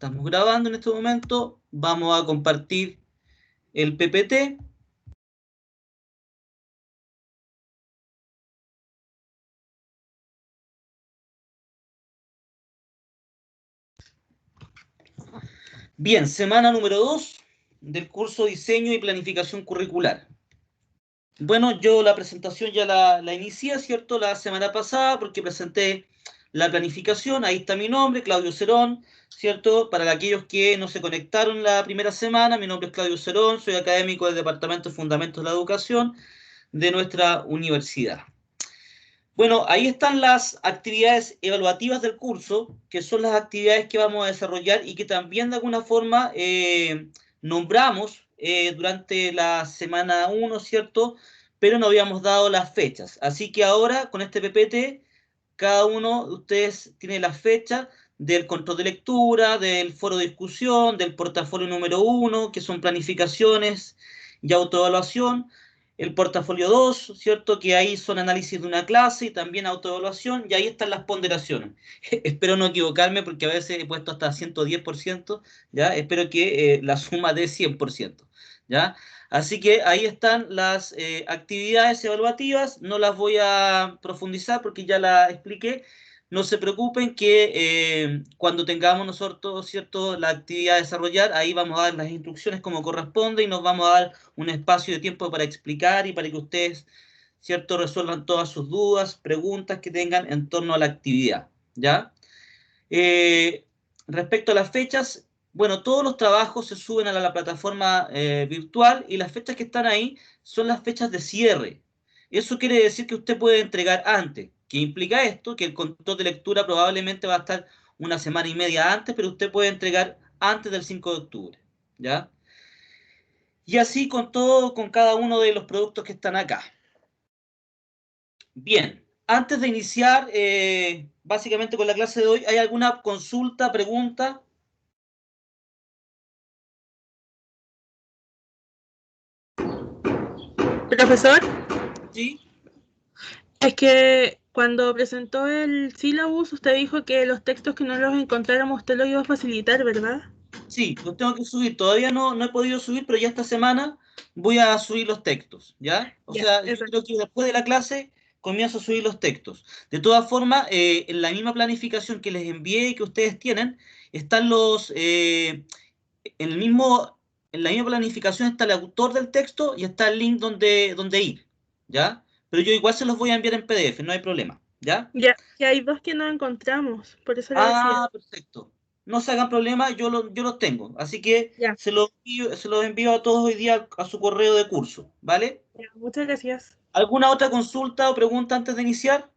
estamos grabando en este momento. Vamos a compartir el PPT. Bien, semana número 2 del curso Diseño y Planificación Curricular. Bueno, yo la presentación ya la inicié, ¿cierto? La semana pasada porque presenté la planificación. Ahí está mi nombre, Claudio Cerón, ¿cierto? Para aquellos que no se conectaron la primera semana, mi nombre es Claudio Cerón, soy académico del Departamento de Fundamentos de la Educación de nuestra universidad. Bueno, ahí están las actividades evaluativas del curso, que son las actividades que vamos a desarrollar y que también de alguna forma nombramos durante la semana 1, ¿cierto? Pero no habíamos dado las fechas. Así que ahora, con este PPT, cada uno de ustedes tiene la fecha del control de lectura, del foro de discusión, del portafolio número 1, que son planificaciones y autoevaluación, el portafolio 2, ¿cierto? Que ahí son análisis de una clase y también autoevaluación, y ahí están las ponderaciones. Espero no equivocarme porque a veces he puesto hasta 110%, ¿ya? Espero que la suma dé 100%, ¿ya? Así que ahí están las actividades evaluativas, no las voy a profundizar porque ya las expliqué. No se preocupen que cuando tengamos nosotros, ¿cierto?, la actividad a desarrollar, ahí vamos a dar las instrucciones como corresponde y nos vamos a dar un espacio de tiempo para explicar y para que ustedes, ¿cierto?, resuelvan todas sus dudas, preguntas que tengan en torno a la actividad, ¿ya? Eh, Respecto a las fechas, bueno, todos los trabajos se suben a la plataforma virtual y las fechas que están ahí son las fechas de cierre. Eso quiere decir que usted puede entregar antes. ¿Qué implica esto? Que el control de lectura probablemente va a estar una semana y media antes, pero usted puede entregar antes del 5 de octubre, ¿ya? Y así con todo, con cada uno de los productos que están acá. Bien, antes de iniciar básicamente con la clase de hoy, ¿hay alguna consulta, pregunta? Profesor, Sí, es que cuando presentó el syllabus, usted dijo que los textos que no los encontráramos, usted los iba a facilitar, ¿verdad? sí, los tengo que subir. Todavía no he podido subir, pero ya esta semana voy a subir los textos, ¿ya? O Ya, sea, yo eso. creo que después de la clase comienzo a subir los textos. De todas formas, en la misma planificación que les envié y que ustedes tienen, están en el mismo, en la misma planificación está el autor del texto y está el link donde ir, ¿ya? Pero yo igual se los voy a enviar en PDF, no hay problema, ¿ya? Ya, que hay dos que no encontramos, por eso le decía. Ah, perfecto. No se hagan problema, yo los tengo. Así que Ya, se los envío a todos hoy día a su correo de curso, ¿vale? ya, muchas gracias. ¿Alguna otra consulta o pregunta antes de iniciar?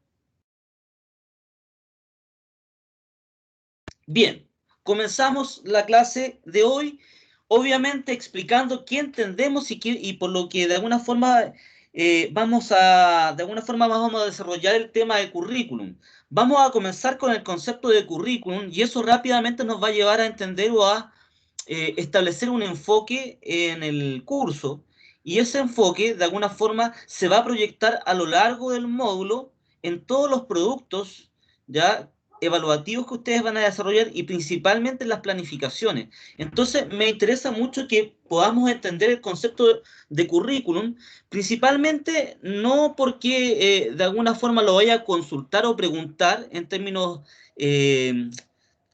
Bien, comenzamos la clase de hoy, obviamente explicando qué entendemos y por lo que de alguna forma vamos a desarrollar el tema de currículum. Vamos a comenzar con el concepto de currículum y eso rápidamente nos va a llevar a entender o a establecer un enfoque en el curso y ese enfoque de alguna forma se va a proyectar a lo largo del módulo en todos los productos ya evaluativos que ustedes van a desarrollar y principalmente en las planificaciones. Entonces me interesa mucho que podamos entender el concepto de currículum, principalmente no porque de alguna forma lo vaya a consultar o preguntar en términos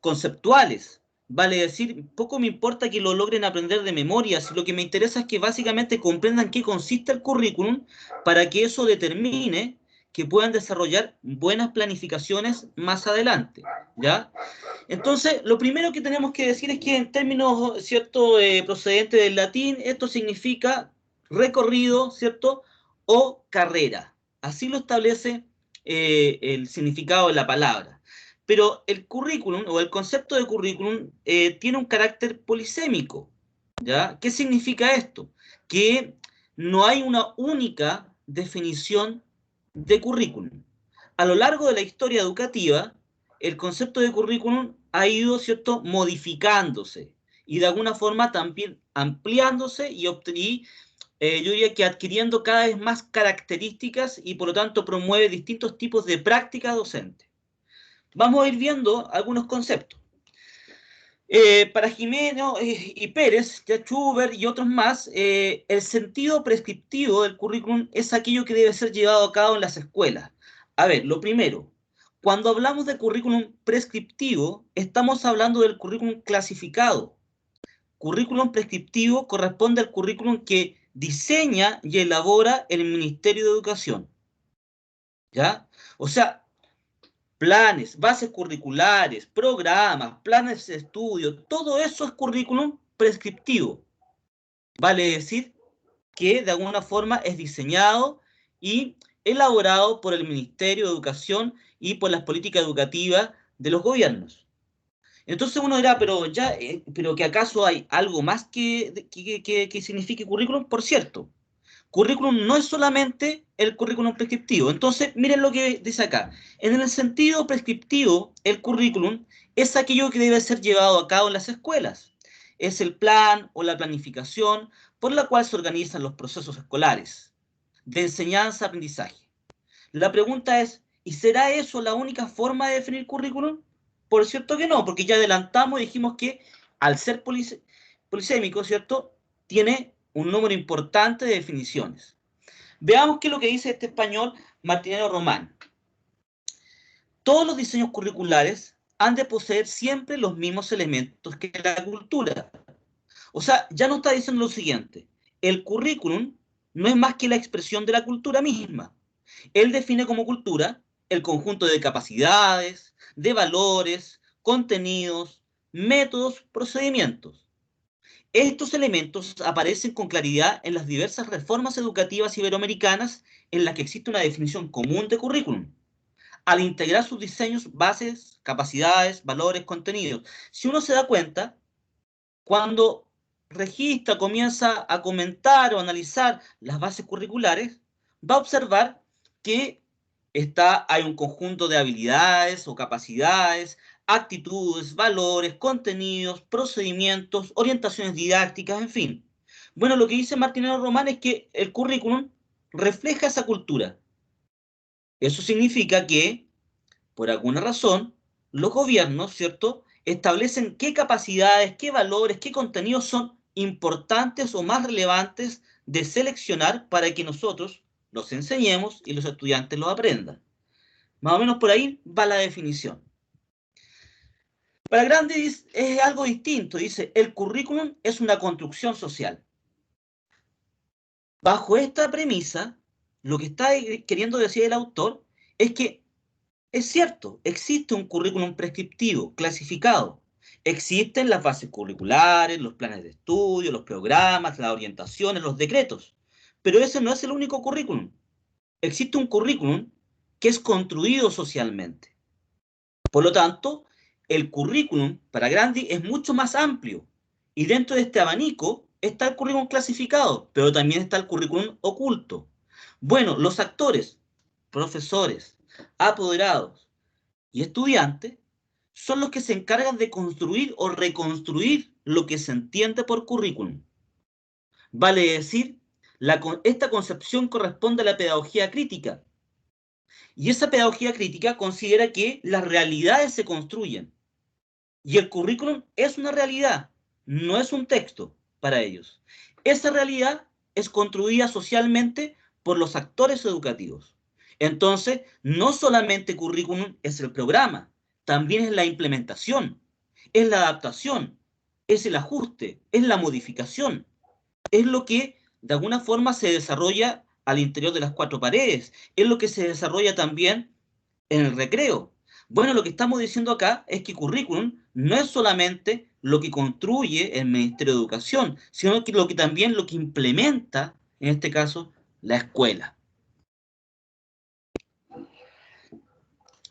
conceptuales. Vale decir, poco me importa que lo logren aprender de memoria, si lo que me interesa es que básicamente comprendan qué consiste el currículum para que eso determine que puedan desarrollar buenas planificaciones más adelante, ¿ya? Entonces, lo primero que tenemos que decir es que en términos, ¿cierto?, procedentes del latín, esto significa recorrido, ¿cierto?, o carrera. Así lo establece el significado de la palabra. Pero el currículum o el concepto de currículum tiene un carácter polisémico, ¿ya? ¿Qué significa esto? Que no hay una única definición de currículum. A lo largo de la historia educativa, el concepto de currículum ha ido, ¿cierto?, modificándose y de alguna forma también ampliándose yo diría que adquiriendo cada vez más características y por lo tanto promueve distintos tipos de prácticas docentes. Vamos a ir viendo algunos conceptos. Para Jimeno y Pérez, ya Schubert y otros más, el sentido prescriptivo del currículum es aquello que debe ser llevado a cabo en las escuelas. A ver, lo primero, cuando hablamos de currículum prescriptivo, estamos hablando del currículum clasificado. Currículum prescriptivo corresponde al currículum que diseña y elabora el Ministerio de Educación. ¿Ya? O sea, planes, bases curriculares, programas, planes de estudio, todo eso es currículum prescriptivo. Vale decir que de alguna forma es diseñado y elaborado por el Ministerio de Educación y por las políticas educativas de los gobiernos. Entonces uno dirá, pero ya, pero que acaso hay algo más que signifique currículum, por cierto. Currículum no es solamente el currículum prescriptivo. Entonces, miren lo que dice acá. En el sentido prescriptivo, el currículum es aquello que debe ser llevado a cabo en las escuelas. Es el plan o la planificación por la cual se organizan los procesos escolares de enseñanza-aprendizaje. La pregunta es, ¿y será eso la única forma de definir currículum? Por cierto que no, porque ya adelantamos y dijimos que al ser polisémico, ¿cierto? Tiene un número importante de definiciones. Veamos qué es lo que dice este español Martinero Román. Todos los diseños curriculares han de poseer siempre los mismos elementos que la cultura. O sea, ya nos está diciendo lo siguiente. El currículum no es más que la expresión de la cultura misma. Él define como cultura el conjunto de capacidades, de valores, contenidos, métodos, procedimientos. Estos elementos aparecen con claridad en las diversas reformas educativas iberoamericanas en las que existe una definición común de currículum, al integrar sus diseños, bases, capacidades, valores, contenidos. Si uno se da cuenta, cuando registra, comienza a comentar o analizar las bases curriculares, va a observar que hay un conjunto de habilidades o capacidades, actitudes, valores, contenidos, procedimientos, orientaciones didácticas, en fin. Bueno, lo que dice Martinero Román es que el currículum refleja esa cultura. Eso significa que, por alguna razón, los gobiernos, ¿cierto?, establecen qué capacidades, qué valores, qué contenidos son importantes o más relevantes de seleccionar para que nosotros los enseñemos y los estudiantes los aprendan. Más o menos por ahí va la definición. Para Grandi es algo distinto. Dice, el currículum es una construcción social. Bajo esta premisa, lo que está queriendo decir el autor es que es cierto, existe un currículum prescriptivo, clasificado. Existen las bases curriculares, los planes de estudio, los programas, las orientaciones, los decretos. Pero ese no es el único currículum. Existe un currículum que es construido socialmente. Por lo tanto, el currículum para Grandi es mucho más amplio. Y dentro de este abanico está el currículum clasificado, pero también está el currículum oculto. Bueno, los actores, profesores, apoderados y estudiantes son los que se encargan de construir o reconstruir lo que se entiende por currículum. Vale decir, esta concepción corresponde a la pedagogía crítica. Y esa pedagogía crítica considera que las realidades se construyen. Y el currículum es una realidad, no es un texto para ellos. Esa realidad es construida socialmente por los actores educativos. Entonces, no solamente currículum es el programa, también es la implementación, es la adaptación, es el ajuste, es la modificación, es lo que de alguna forma se desarrolla al interior de las cuatro paredes, es lo que se desarrolla también en el recreo. Bueno, lo que estamos diciendo acá es que currículum no es solamente lo que construye el Ministerio de Educación, sino que también lo que implementa, en este caso, la escuela.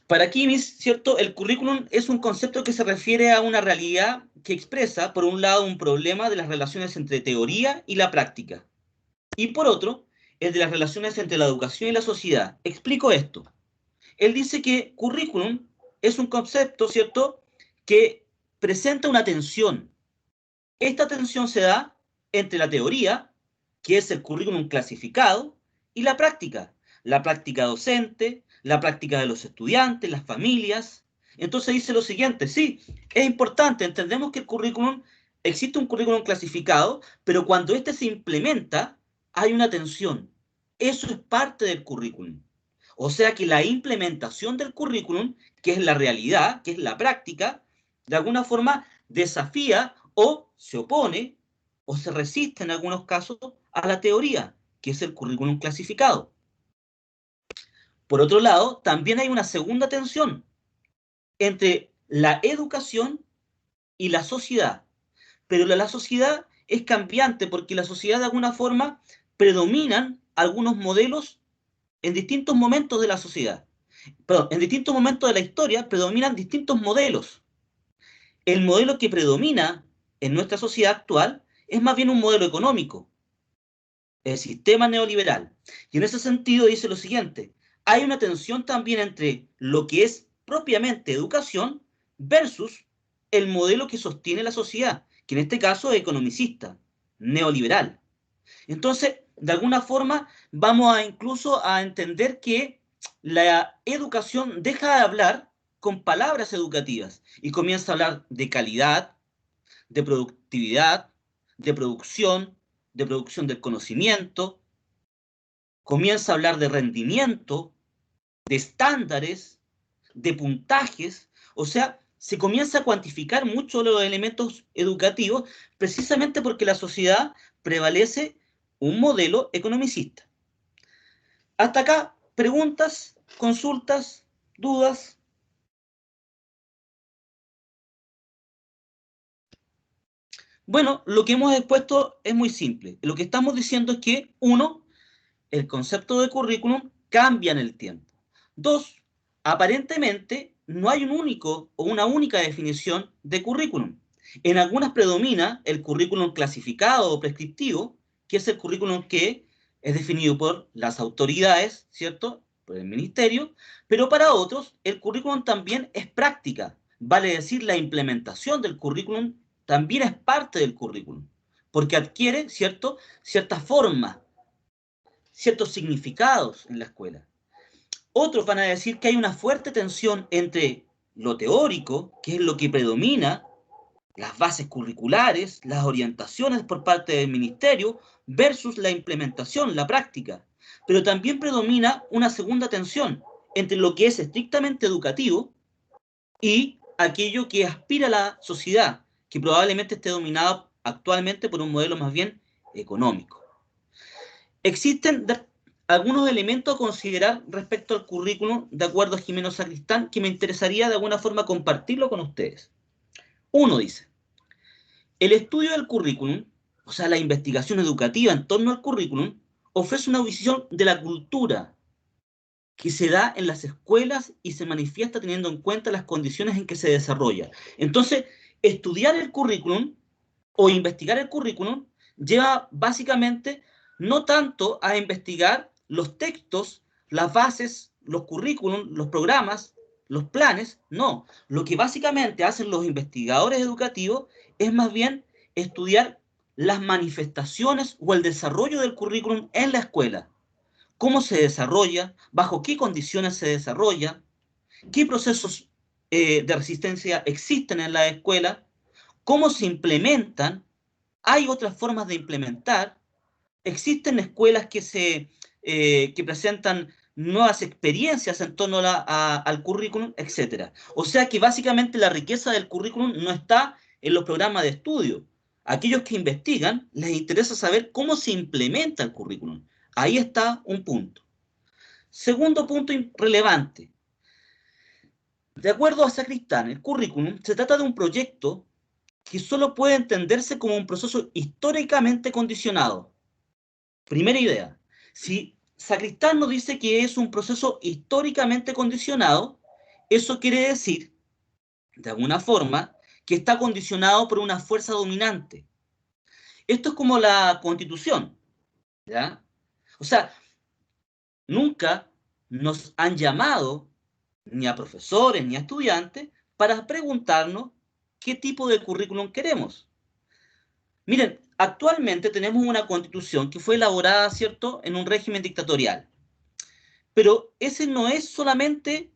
Para Kimis, ¿cierto? El currículum es un concepto que se refiere a una realidad que expresa, por un lado, un problema de las relaciones entre teoría y la práctica, y por otro, el de las relaciones entre la educación y la sociedad. Explico esto. Él dice que currículum es un concepto, ¿cierto?, que presenta una tensión. Esta tensión se da entre la teoría, que es el currículum clasificado, y la práctica docente, la práctica de los estudiantes, las familias. Entonces dice lo siguiente, sí, es importante, entendemos que el currículum, existe un currículum clasificado, pero cuando este se implementa, hay una tensión. Eso es parte del currículum. O sea que la implementación del currículum, que es la realidad, que es la práctica, de alguna forma desafía o se opone o se resiste en algunos casos a la teoría, que es el currículum clasificado. Por otro lado, también hay una segunda tensión entre la educación y la sociedad. Pero la sociedad es cambiante porque la sociedad de alguna forma predominan algunos modelos en distintos momentos de la sociedad. Perdón, en distintos momentos de la historia predominan distintos modelos. El modelo que predomina en nuestra sociedad actual es más bien un modelo económico, el sistema neoliberal. Y en ese sentido dice lo siguiente, hay una tensión también entre lo que es propiamente educación versus el modelo que sostiene la sociedad, que en este caso es economicista, neoliberal. Entonces, de alguna forma, vamos a incluso a entender que la educación deja de hablar con palabras educativas y comienza a hablar de calidad, de productividad, de producción del conocimiento, comienza a hablar de rendimiento, de estándares, de puntajes, o sea, se comienza a cuantificar mucho los elementos educativos precisamente porque la sociedad prevalece un modelo economicista. Hasta acá, preguntas, consultas, dudas. Bueno, lo que hemos expuesto es muy simple. Lo que estamos diciendo es que, uno, el concepto de currículum cambia en el tiempo. Dos, aparentemente no hay un único o una única definición de currículum. En algunas predomina el currículum clasificado o prescriptivo, que es el currículum que es definido por las autoridades, ¿cierto? Por el ministerio, pero para otros el currículum también es práctica. Vale decir, la implementación del currículum también es parte del currículum, porque adquiere, ¿cierto?, ciertas formas, ciertos significados en la escuela. Otros van a decir que hay una fuerte tensión entre lo teórico, que es lo que predomina, las bases curriculares, las orientaciones por parte del ministerio, versus la implementación, la práctica. Pero también predomina una segunda tensión entre lo que es estrictamente educativo y aquello que aspira a la sociedad, que probablemente esté dominado actualmente por un modelo más bien económico. Existen algunos elementos a considerar respecto al currículum, de acuerdo a Jimeno Sacristán, que me interesaría de alguna forma compartirlo con ustedes. Uno dice, el estudio del currículum, o sea, la investigación educativa en torno al currículum, ofrece una visión de la cultura que se da en las escuelas y se manifiesta teniendo en cuenta las condiciones en que se desarrolla. Entonces, estudiar el currículum o investigar el currículum lleva básicamente no tanto a investigar los textos, las bases, los currículum, los programas, los planes, no. Lo que básicamente hacen los investigadores educativos es más bien estudiar las manifestaciones o el desarrollo del currículum en la escuela. Cómo se desarrolla, bajo qué condiciones se desarrolla, qué procesos de resistencia existen en la escuela, cómo se implementan. Hay otras formas de implementar. Existen escuelas que presentan nuevas experiencias en torno al currículum, etc. O sea que básicamente la riqueza del currículum no está en los programas de estudio. Aquellos que investigan les interesa saber cómo se implementa el currículum. Ahí está un punto. Segundo punto relevante. De acuerdo a Sacristán, el currículum se trata de un proyecto que solo puede entenderse como un proceso históricamente condicionado. Primera idea. Si Sacristán nos dice que es un proceso históricamente condicionado, eso quiere decir, de alguna forma, que está condicionado por una fuerza dominante. Esto es como la Constitución, ¿ya? O sea, nunca nos han llamado ni a profesores ni a estudiantes para preguntarnos qué tipo de currículum queremos. Miren, actualmente tenemos una constitución que fue elaborada, ¿cierto?, en un régimen dictatorial. Pero ese no es solamente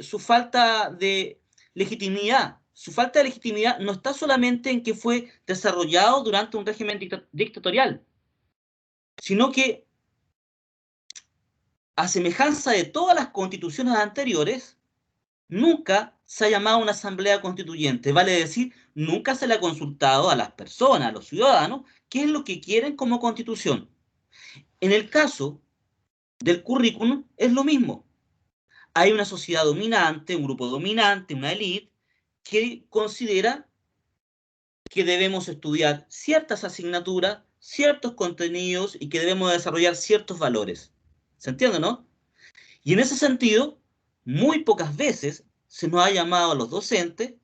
su falta de legitimidad. Su falta de legitimidad no está solamente en que fue desarrollado durante un régimen dictatorial, sino que, a semejanza de todas las constituciones anteriores, nunca se ha llamado a una asamblea constituyente, vale decir, nunca se le ha consultado a las personas, a los ciudadanos, qué es lo que quieren como constitución. En el caso del currículum es lo mismo. Hay una sociedad dominante, un grupo dominante, una élite, que considera que debemos estudiar ciertas asignaturas, ciertos contenidos y que debemos desarrollar ciertos valores. ¿Se entiende, no? Y en ese sentido, muy pocas veces se nos ha llamado a los docentes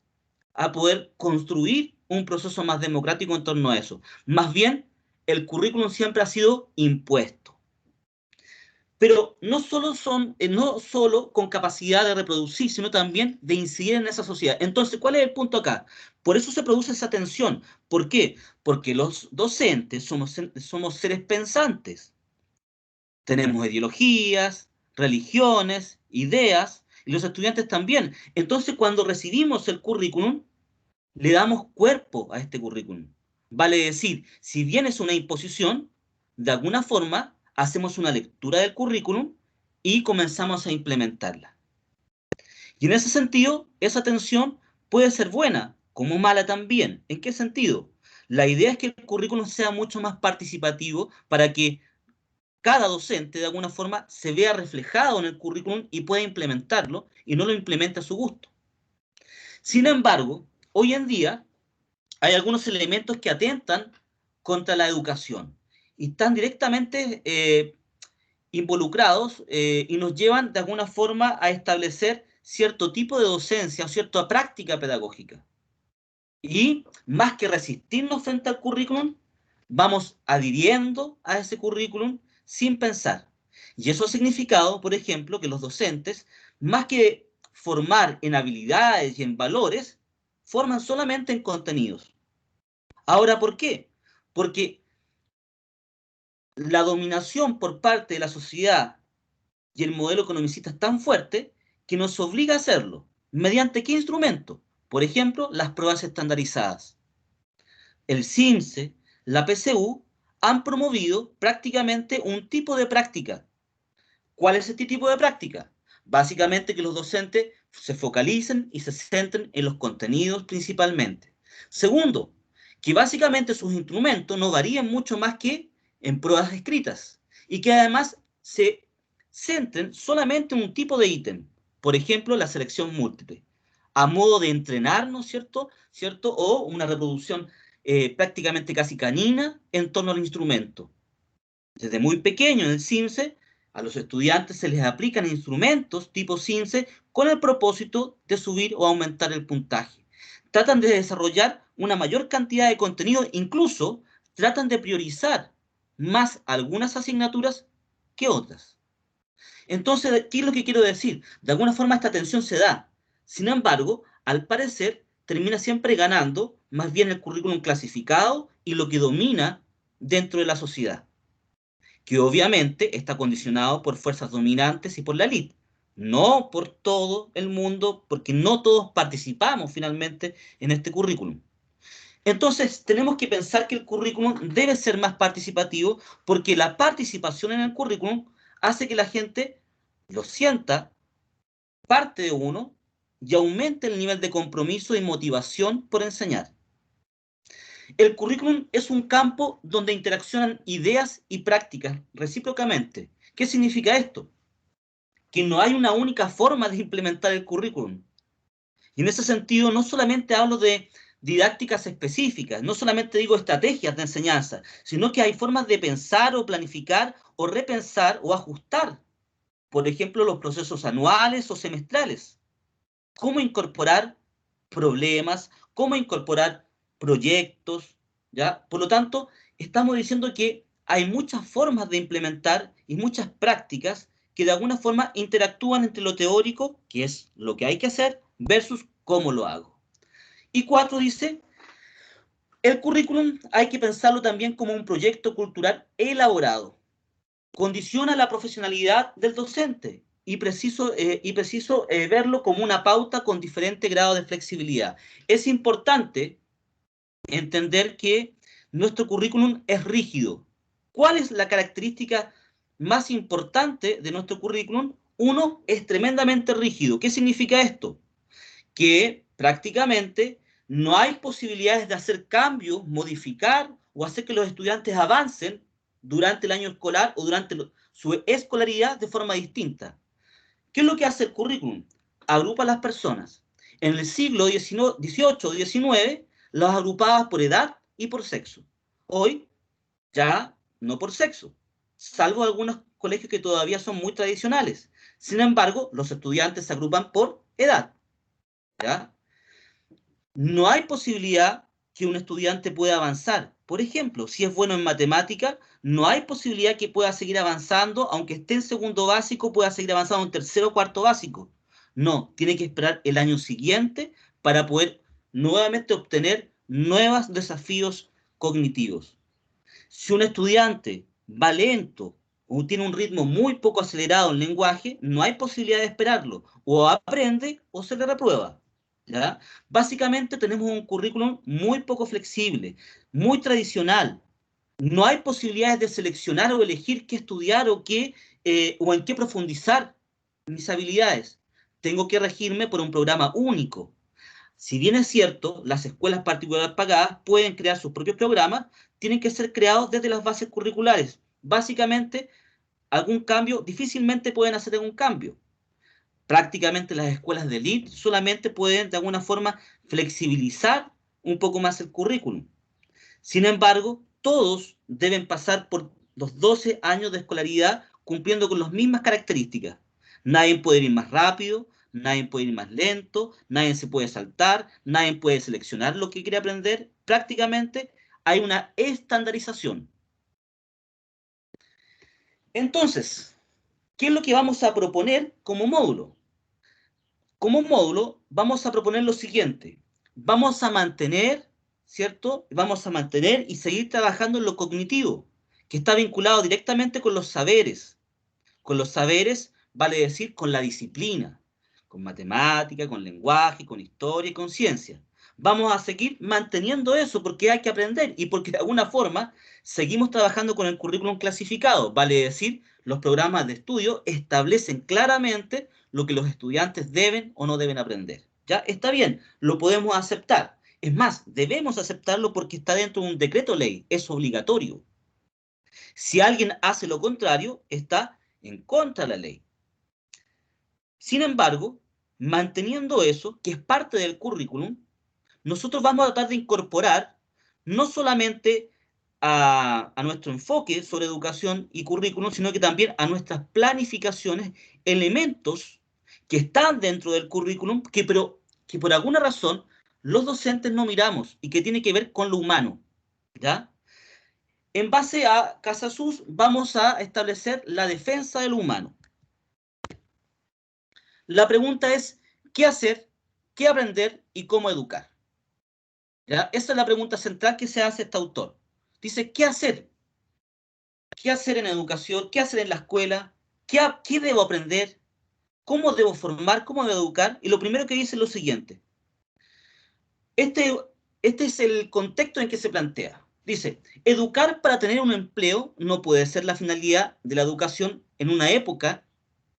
a poder construir un proceso más democrático en torno a eso. Más bien, el currículum siempre ha sido impuesto. Pero no solo con capacidad de reproducir, sino también de incidir en esa sociedad. Entonces, ¿cuál es el punto acá? Por eso se produce esa tensión. ¿Por qué? Porque los docentes somos seres pensantes. Tenemos ideologías, religiones, ideas, y los estudiantes también. Entonces, cuando recibimos el currículum, le damos cuerpo a este currículum. Vale decir, si bien es una imposición, de alguna forma hacemos una lectura del currículum y comenzamos a implementarla. Y en ese sentido, esa tensión puede ser buena, como mala también. ¿En qué sentido? La idea es que el currículum sea mucho más participativo para que cada docente de alguna forma se vea reflejado en el currículum y pueda implementarlo y no lo implemente a su gusto. Sin embargo, hoy en día hay algunos elementos que atentan contra la educación y están directamente involucrados y nos llevan de alguna forma a establecer cierto tipo de docencia o cierta práctica pedagógica. Y más que resistirnos frente al currículum, vamos adhiriendo a ese currículum sin pensar. Y eso ha significado, por ejemplo, que los docentes, más que formar en habilidades y en valores, forman solamente en contenidos. Ahora, ¿por qué? Porque la dominación por parte de la sociedad y el modelo economicista es tan fuerte que nos obliga a hacerlo. ¿Mediante qué instrumento? Por ejemplo, las pruebas estandarizadas. El CIMSE, la PSU, han promovido prácticamente un tipo de práctica. ¿Cuál es este tipo de práctica? Básicamente que los docentes se focalicen y se centren en los contenidos principalmente. Segundo, que básicamente sus instrumentos no varían mucho más que en pruebas escritas y que además se centren solamente en un tipo de ítem, por ejemplo, la selección múltiple, a modo de entrenarnos, ¿cierto? O una reproducción prácticamente casi canina en torno al instrumento. Desde muy pequeño en el CIMSE, a los estudiantes se les aplican instrumentos tipo CIMSE con el propósito de subir o aumentar el puntaje. Tratan de desarrollar una mayor cantidad de contenido, incluso tratan de priorizar más algunas asignaturas que otras. Entonces, ¿qué es lo que quiero decir? De alguna forma esta tensión se da. Sin embargo, al parecer, termina siempre ganando más bien el currículum clasificado y lo que domina dentro de la sociedad, que obviamente está condicionado por fuerzas dominantes y por la élite, no por todo el mundo, porque no todos participamos finalmente en este currículum. Entonces, tenemos que pensar que el currículum debe ser más participativo porque la participación en el currículum hace que la gente lo sienta parte de uno y aumente el nivel de compromiso y motivación por enseñar. El currículum es un campo donde interaccionan ideas y prácticas recíprocamente. ¿Qué significa esto? Que no hay una única forma de implementar el currículum. Y en ese sentido no solamente hablo de didácticas específicas, no solamente digo estrategias de enseñanza, sino que hay formas de pensar o planificar o repensar o ajustar, por ejemplo, los procesos anuales o semestrales. Cómo incorporar problemas, cómo incorporar proyectos, ¿ya? Por lo tanto, estamos diciendo que hay muchas formas de implementar y muchas prácticas que de alguna forma interactúan entre lo teórico, que es lo que hay que hacer, versus cómo lo hago. Y 4 dice, el currículum hay que pensarlo también como un proyecto cultural elaborado. Condiciona la profesionalidad del docente y preciso verlo como una pauta con diferente grado de flexibilidad. Es importante entender que nuestro currículum es rígido. ¿Cuál es la característica más importante de nuestro currículum? Uno, es tremendamente rígido. ¿Qué significa esto? Que prácticamente no hay posibilidades de hacer cambios, modificar o hacer que los estudiantes avancen durante el año escolar o durante su escolaridad de forma distinta. ¿Qué es lo que hace el currículum? Agrupa a las personas. En el siglo XVIII o XIX, las agrupaba por edad y por sexo. Hoy, ya no por sexo, salvo algunos colegios que todavía son muy tradicionales. Sin embargo, los estudiantes se agrupan por edad. ¿Ya? No hay posibilidad que un estudiante pueda avanzar. Por ejemplo, si es bueno en matemática, no hay posibilidad que pueda seguir avanzando, aunque esté en segundo básico, pueda seguir avanzando en tercero o cuarto básico. No, tiene que esperar el año siguiente para poder nuevamente obtener nuevos desafíos cognitivos. Si un estudiante va lento o tiene un ritmo muy poco acelerado en lenguaje, no hay posibilidad de esperarlo. O aprende o se le reprueba. ¿Ya? Básicamente tenemos un currículum muy poco flexible, muy tradicional. No hay posibilidades de seleccionar o elegir qué estudiar o en qué profundizar mis habilidades. Tengo que regirme por un programa único. Si bien es cierto, las escuelas particulares pagadas pueden crear sus propios programas, tienen que ser creados desde las bases curriculares. Básicamente, algún cambio, difícilmente pueden hacer algún cambio. Prácticamente las escuelas de elite solamente pueden de alguna forma flexibilizar un poco más el currículum. Sin embargo, todos deben pasar por los 12 años de escolaridad cumpliendo con las mismas características. Nadie puede ir más rápido, nadie puede ir más lento, nadie se puede saltar, nadie puede seleccionar lo que quiere aprender. Prácticamente hay una estandarización. Entonces, ¿qué es lo que vamos a proponer como módulo? Como módulo vamos a proponer lo siguiente. Vamos a mantener, ¿cierto? Vamos a mantener y seguir trabajando en lo cognitivo, que está vinculado directamente con los saberes. Con los saberes vale decir con la disciplina, con matemática, con lenguaje, con historia y con ciencia. Vamos a seguir manteniendo eso porque hay que aprender y porque de alguna forma seguimos trabajando con el currículum clasificado. Vale decir, los programas de estudio establecen claramente lo que los estudiantes deben o no deben aprender. ¿Ya? Está bien, lo podemos aceptar. Es más, debemos aceptarlo porque está dentro de un decreto ley, es obligatorio. Si alguien hace lo contrario, está en contra de la ley. Sin embargo, manteniendo eso, que es parte del currículum, nosotros vamos a tratar de incorporar no solamente a nuestro enfoque sobre educación y currículum, sino que también a nuestras planificaciones, elementos que están dentro del currículum, que por alguna razón los docentes no miramos y que tiene que ver con lo humano. ¿Ya? En base a Casasus vamos a establecer la defensa del humano. La pregunta es, ¿qué hacer, qué aprender y cómo educar? ¿Ya? Esa es la pregunta central que se hace este autor. Dice, ¿qué hacer? ¿Qué hacer en educación? ¿Qué hacer en la escuela? ¿Qué debo aprender? ¿Cómo debo formar? ¿Cómo debo educar? Y lo primero que dice es lo siguiente. Este, este es el contexto en que se plantea. Dice, educar para tener un empleo no puede ser la finalidad de la educación en una época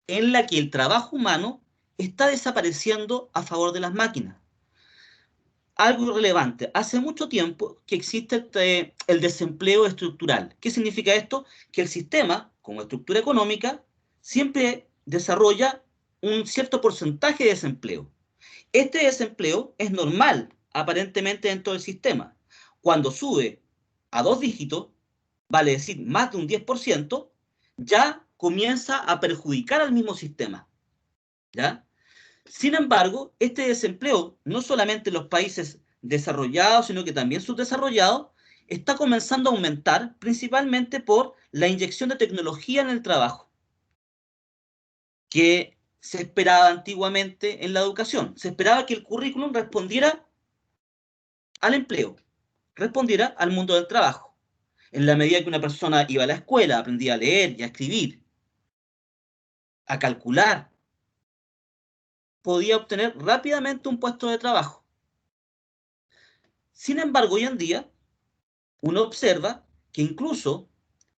en la que el trabajo humano está desapareciendo a favor de las máquinas. Algo relevante. Hace mucho tiempo que existe el desempleo estructural. ¿Qué significa esto? Que el sistema, como estructura económica, siempre desarrolla un cierto porcentaje de desempleo. Este desempleo es normal, aparentemente, dentro del sistema. Cuando sube a 2 dígitos, vale decir más de un 10%, ya comienza a perjudicar al mismo sistema. ¿Ya? Sin embargo, este desempleo, no solamente en los países desarrollados, sino que también subdesarrollados, está comenzando a aumentar principalmente por la inyección de tecnología en el trabajo, que se esperaba antiguamente en la educación. Se esperaba que el currículum respondiera al empleo, respondiera al mundo del trabajo. En la medida que una persona iba a la escuela, aprendía a leer y a escribir, a calcular, podía obtener rápidamente un puesto de trabajo. Sin embargo, hoy en día, uno observa que incluso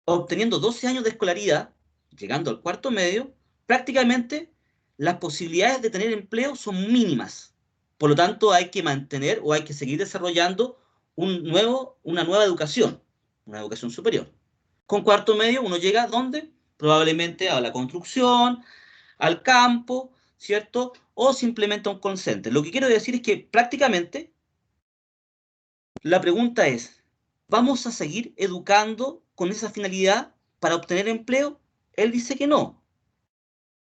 obteniendo 12 años de escolaridad, llegando al cuarto medio, prácticamente las posibilidades de tener empleo son mínimas. Por lo tanto, hay que mantener o hay que seguir desarrollando una nueva educación, una educación superior. Con cuarto medio uno llega ¿a dónde? Probablemente a la construcción, al campo, ¿cierto? O simplemente a un call center. Lo que quiero decir es que prácticamente la pregunta es, ¿vamos a seguir educando con esa finalidad para obtener empleo? Él dice que no.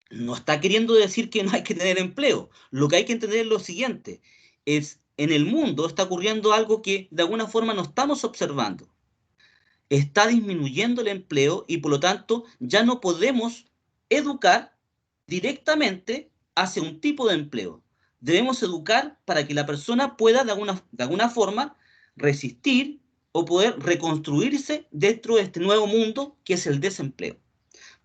No está queriendo decir que no hay que tener empleo. Lo que hay que entender es lo siguiente. En el mundo está ocurriendo algo que de alguna forma no estamos observando. Está disminuyendo el empleo y por lo tanto ya no podemos educar directamente hacia un tipo de empleo. Debemos educar para que la persona pueda de alguna forma resistir o poder reconstruirse dentro de este nuevo mundo que es el desempleo.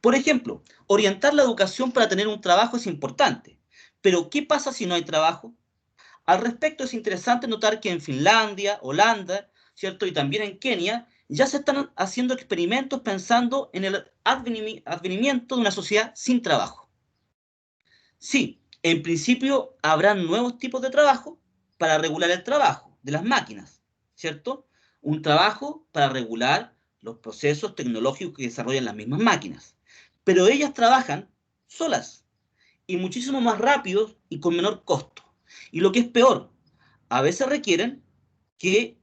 Por ejemplo, orientar la educación para tener un trabajo es importante, pero ¿qué pasa si no hay trabajo? Al respecto, es interesante notar que en Finlandia, Holanda, ¿cierto? Y también en Kenia, ya se están haciendo experimentos pensando en el advenimiento de una sociedad sin trabajo. Sí, en principio habrán nuevos tipos de trabajo para regular el trabajo de las máquinas, ¿cierto? Un trabajo para regular los procesos tecnológicos que desarrollan las mismas máquinas. Pero ellas trabajan solas y muchísimo más rápido y con menor costo. Y lo que es peor, a veces requieren que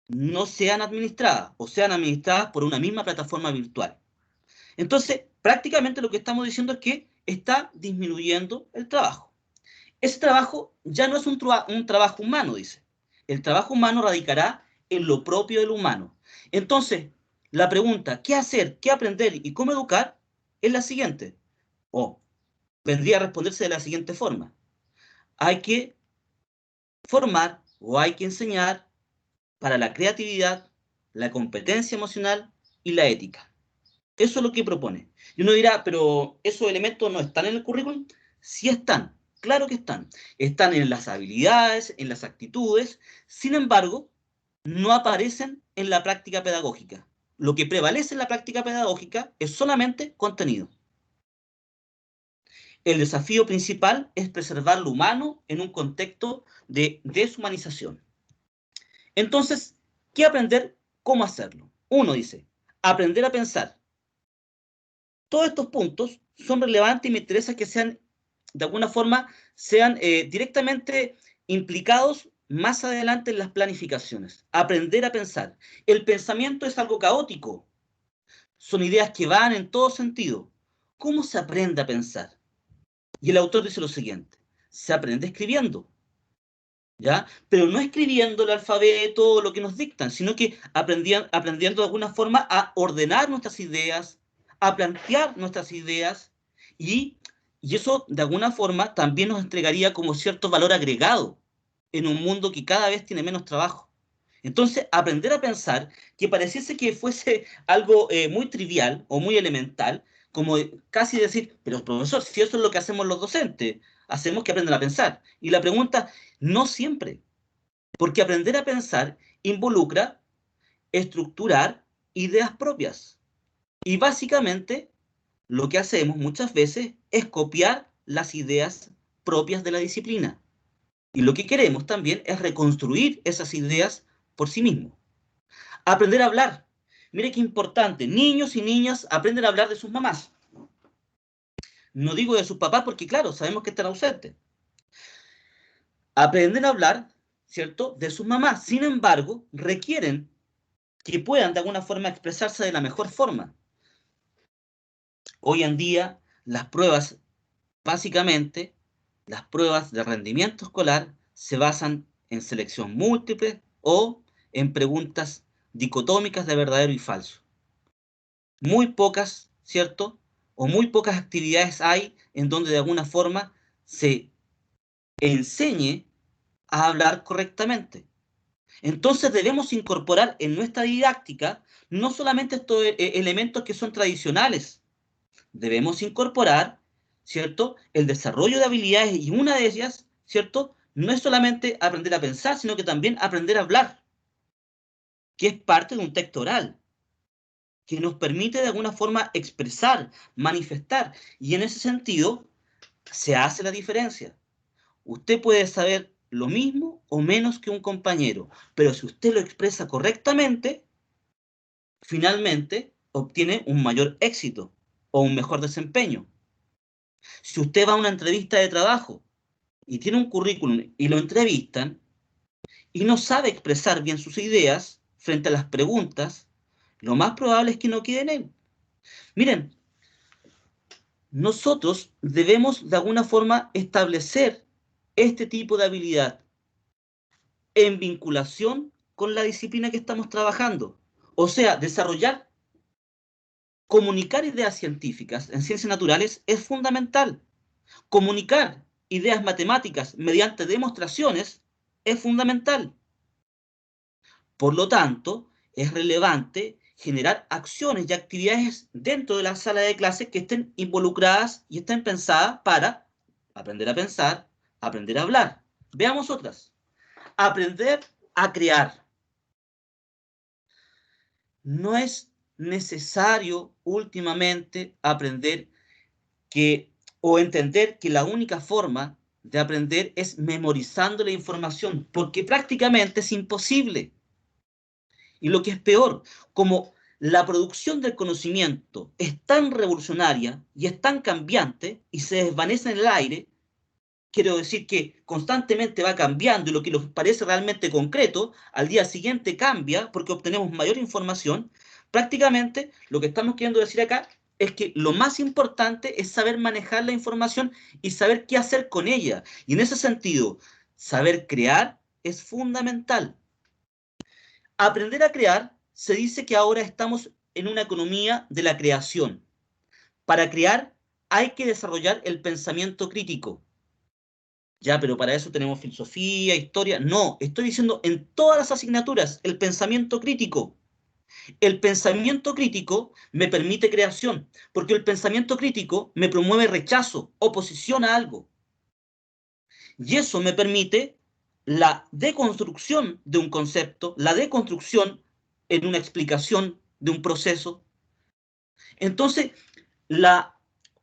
no sean administradas o sean administradas por una misma plataforma virtual. Entonces, prácticamente lo que estamos diciendo es que está disminuyendo el trabajo. Ese trabajo ya no es un trabajo humano, dice. El trabajo humano radicará en lo propio del humano. Entonces, la pregunta, ¿qué hacer, qué aprender y cómo educar? Es la siguiente. O vendría a responderse de la siguiente forma. Hay que formar o hay que enseñar para la creatividad, la competencia emocional y la ética. Eso es lo que propone. Y uno dirá, pero esos elementos no están en el currículum. Sí están, claro que están. Están en las habilidades, en las actitudes. Sin embargo, no aparecen en la práctica pedagógica. Lo que prevalece en la práctica pedagógica es solamente contenido. El desafío principal es preservar lo humano en un contexto de deshumanización. Entonces, ¿qué aprender? ¿Cómo hacerlo? Uno dice, aprender a pensar. Todos estos puntos son relevantes y me interesa que sean, de alguna forma, sean directamente implicados más adelante en las planificaciones. Aprender a pensar. El pensamiento es algo caótico. Son ideas que van en todo sentido. ¿Cómo se aprende a pensar? Y el autor dice lo siguiente. Se aprende escribiendo. ¿Ya? Pero no escribiendo el alfabeto, lo que nos dictan, sino que aprendiendo de alguna forma a ordenar nuestras ideas, a plantear nuestras ideas, y, y eso de alguna forma también nos entregaría como cierto valor agregado en un mundo que cada vez tiene menos trabajo. Entonces, aprender a pensar que pareciese que fuese algo muy trivial o muy elemental, como casi decir, pero profesor, si eso es lo que hacemos los docentes, hacemos que aprendan a pensar. Y la pregunta, no siempre, porque aprender a pensar involucra estructurar ideas propias. Y básicamente lo que hacemos muchas veces es copiar las ideas propias de la disciplina. Y lo que queremos también es reconstruir esas ideas por sí mismos. Aprender a hablar. Mire qué importante. Niños y niñas aprenden a hablar de sus mamás. No digo de sus papás porque, claro, sabemos que están ausentes. Aprenden a hablar, ¿cierto?, de sus mamás. Sin embargo, requieren que puedan de alguna forma expresarse de la mejor forma. Hoy en día, las pruebas, básicamente, las pruebas de rendimiento escolar se basan en selección múltiple o en preguntas dicotómicas de verdadero y falso. Muy pocas, ¿cierto? O muy pocas actividades hay en donde de alguna forma se enseñe a hablar correctamente. Entonces debemos incorporar en nuestra didáctica no solamente estos elementos que son tradicionales, debemos incorporar ¿cierto? El desarrollo de habilidades, y una de ellas, ¿cierto? No es solamente aprender a pensar, sino que también aprender a hablar, que es parte de un texto oral, que nos permite de alguna forma expresar, manifestar, y en ese sentido se hace la diferencia. Usted puede saber lo mismo o menos que un compañero, pero si usted lo expresa correctamente, finalmente obtiene un mayor éxito o un mejor desempeño. Si usted va a una entrevista de trabajo y tiene un currículum y lo entrevistan y no sabe expresar bien sus ideas frente a las preguntas, lo más probable es que no quede en él. Miren, nosotros debemos de alguna forma establecer este tipo de habilidad en vinculación con la disciplina que estamos trabajando. O sea, desarrollar, comunicar ideas científicas en ciencias naturales es fundamental. Comunicar ideas matemáticas mediante demostraciones es fundamental. Por lo tanto, es relevante generar acciones y actividades dentro de la sala de clases que estén involucradas y estén pensadas para aprender a pensar, aprender a hablar. Veamos otras. Aprender a crear. No es necesario últimamente aprender que o entender que la única forma de aprender es memorizando la información, porque prácticamente es imposible. Y lo que es peor, como la producción del conocimiento es tan revolucionaria y es tan cambiante y se desvanece en el aire, quiero decir que constantemente va cambiando y lo que nos parece realmente concreto, al día siguiente cambia porque obtenemos mayor información, prácticamente lo que estamos queriendo decir acá es que lo más importante es saber manejar la información y saber qué hacer con ella. Y en ese sentido, saber crear es fundamental. Aprender a crear, se dice que ahora estamos en una economía de la creación. Para crear hay que desarrollar el pensamiento crítico. Ya, pero para eso tenemos filosofía, historia. No, estoy diciendo en todas las asignaturas, el pensamiento crítico. El pensamiento crítico me permite creación, porque el pensamiento crítico me promueve rechazo, oposición a algo. Y eso me permite la deconstrucción de un concepto, la deconstrucción en una explicación de un proceso. Entonces, la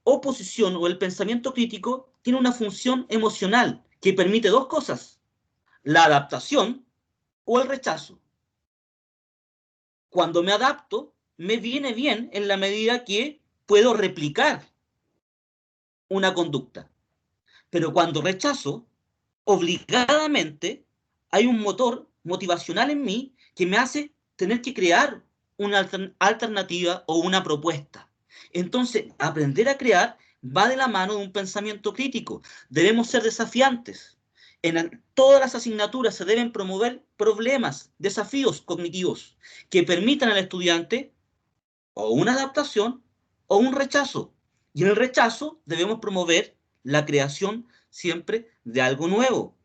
oposición o el pensamiento crítico tiene una función emocional que permite dos cosas: la adaptación o el rechazo. Cuando me adapto, me viene bien en la medida que puedo replicar una conducta. Pero cuando rechazo, obligadamente hay un motor motivacional en mí que me hace tener que crear una alternativa o una propuesta. Entonces, aprender a crear va de la mano de un pensamiento crítico. Debemos ser desafiantes. En todas las asignaturas se deben promover problemas, desafíos cognitivos que permitan al estudiante o una adaptación o un rechazo. Y en el rechazo debemos promover la creación siempre de algo nuevo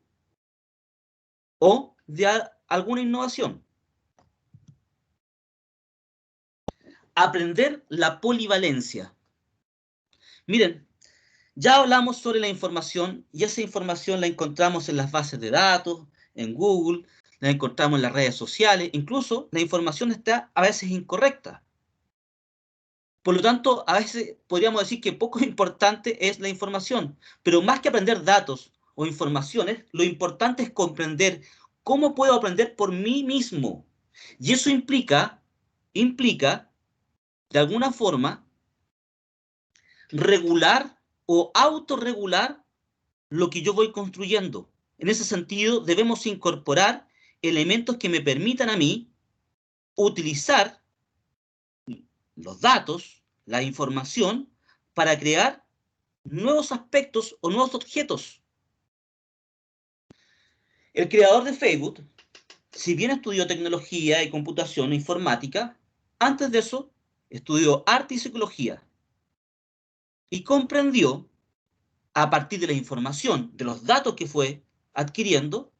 o de alguna innovación. Aprender la polivalencia. Miren, ya hablamos sobre la información y esa información la encontramos en las bases de datos, en Google, la encontramos en las redes sociales, incluso la información está a veces incorrecta. Por lo tanto, a veces podríamos decir que poco importante es la información, pero más que aprender datos o informaciones, lo importante es comprender cómo puedo aprender por mí mismo. Y eso implica, de alguna forma, regular o autorregular lo que yo voy construyendo. En ese sentido, debemos incorporar elementos que me permitan a mí utilizar los datos, la información, para crear nuevos aspectos o nuevos objetos. El creador de Facebook, si bien estudió tecnología y computación e informática, antes de eso estudió arte y psicología y comprendió, a partir de la información, de los datos que fue adquiriendo,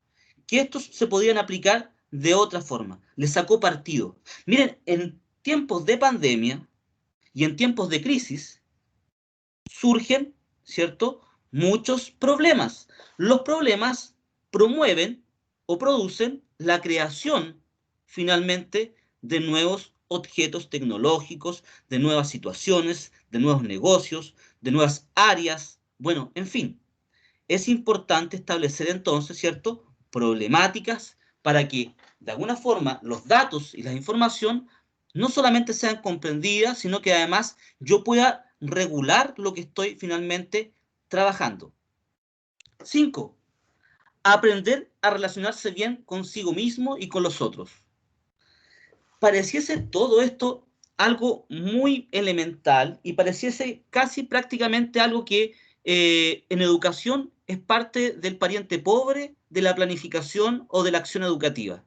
que estos se podían aplicar de otra forma. Le sacó partido. Miren, en tiempos de pandemia y en tiempos de crisis surgen ¿cierto?, muchos problemas. Los problemas promueven o producen la creación, finalmente, de nuevos objetos tecnológicos, de nuevas situaciones, de nuevos negocios, de nuevas áreas. Bueno, en fin, es importante establecer entonces, ¿cierto?, problemáticas para que, de alguna forma, los datos y la información no solamente sean comprendidas, sino que además yo pueda regular lo que estoy finalmente trabajando. 5. Aprender a relacionarse bien consigo mismo y con los otros. Pareciese todo esto algo muy elemental y pareciese casi prácticamente algo que en educación es parte del pariente pobre de la planificación o de la acción educativa.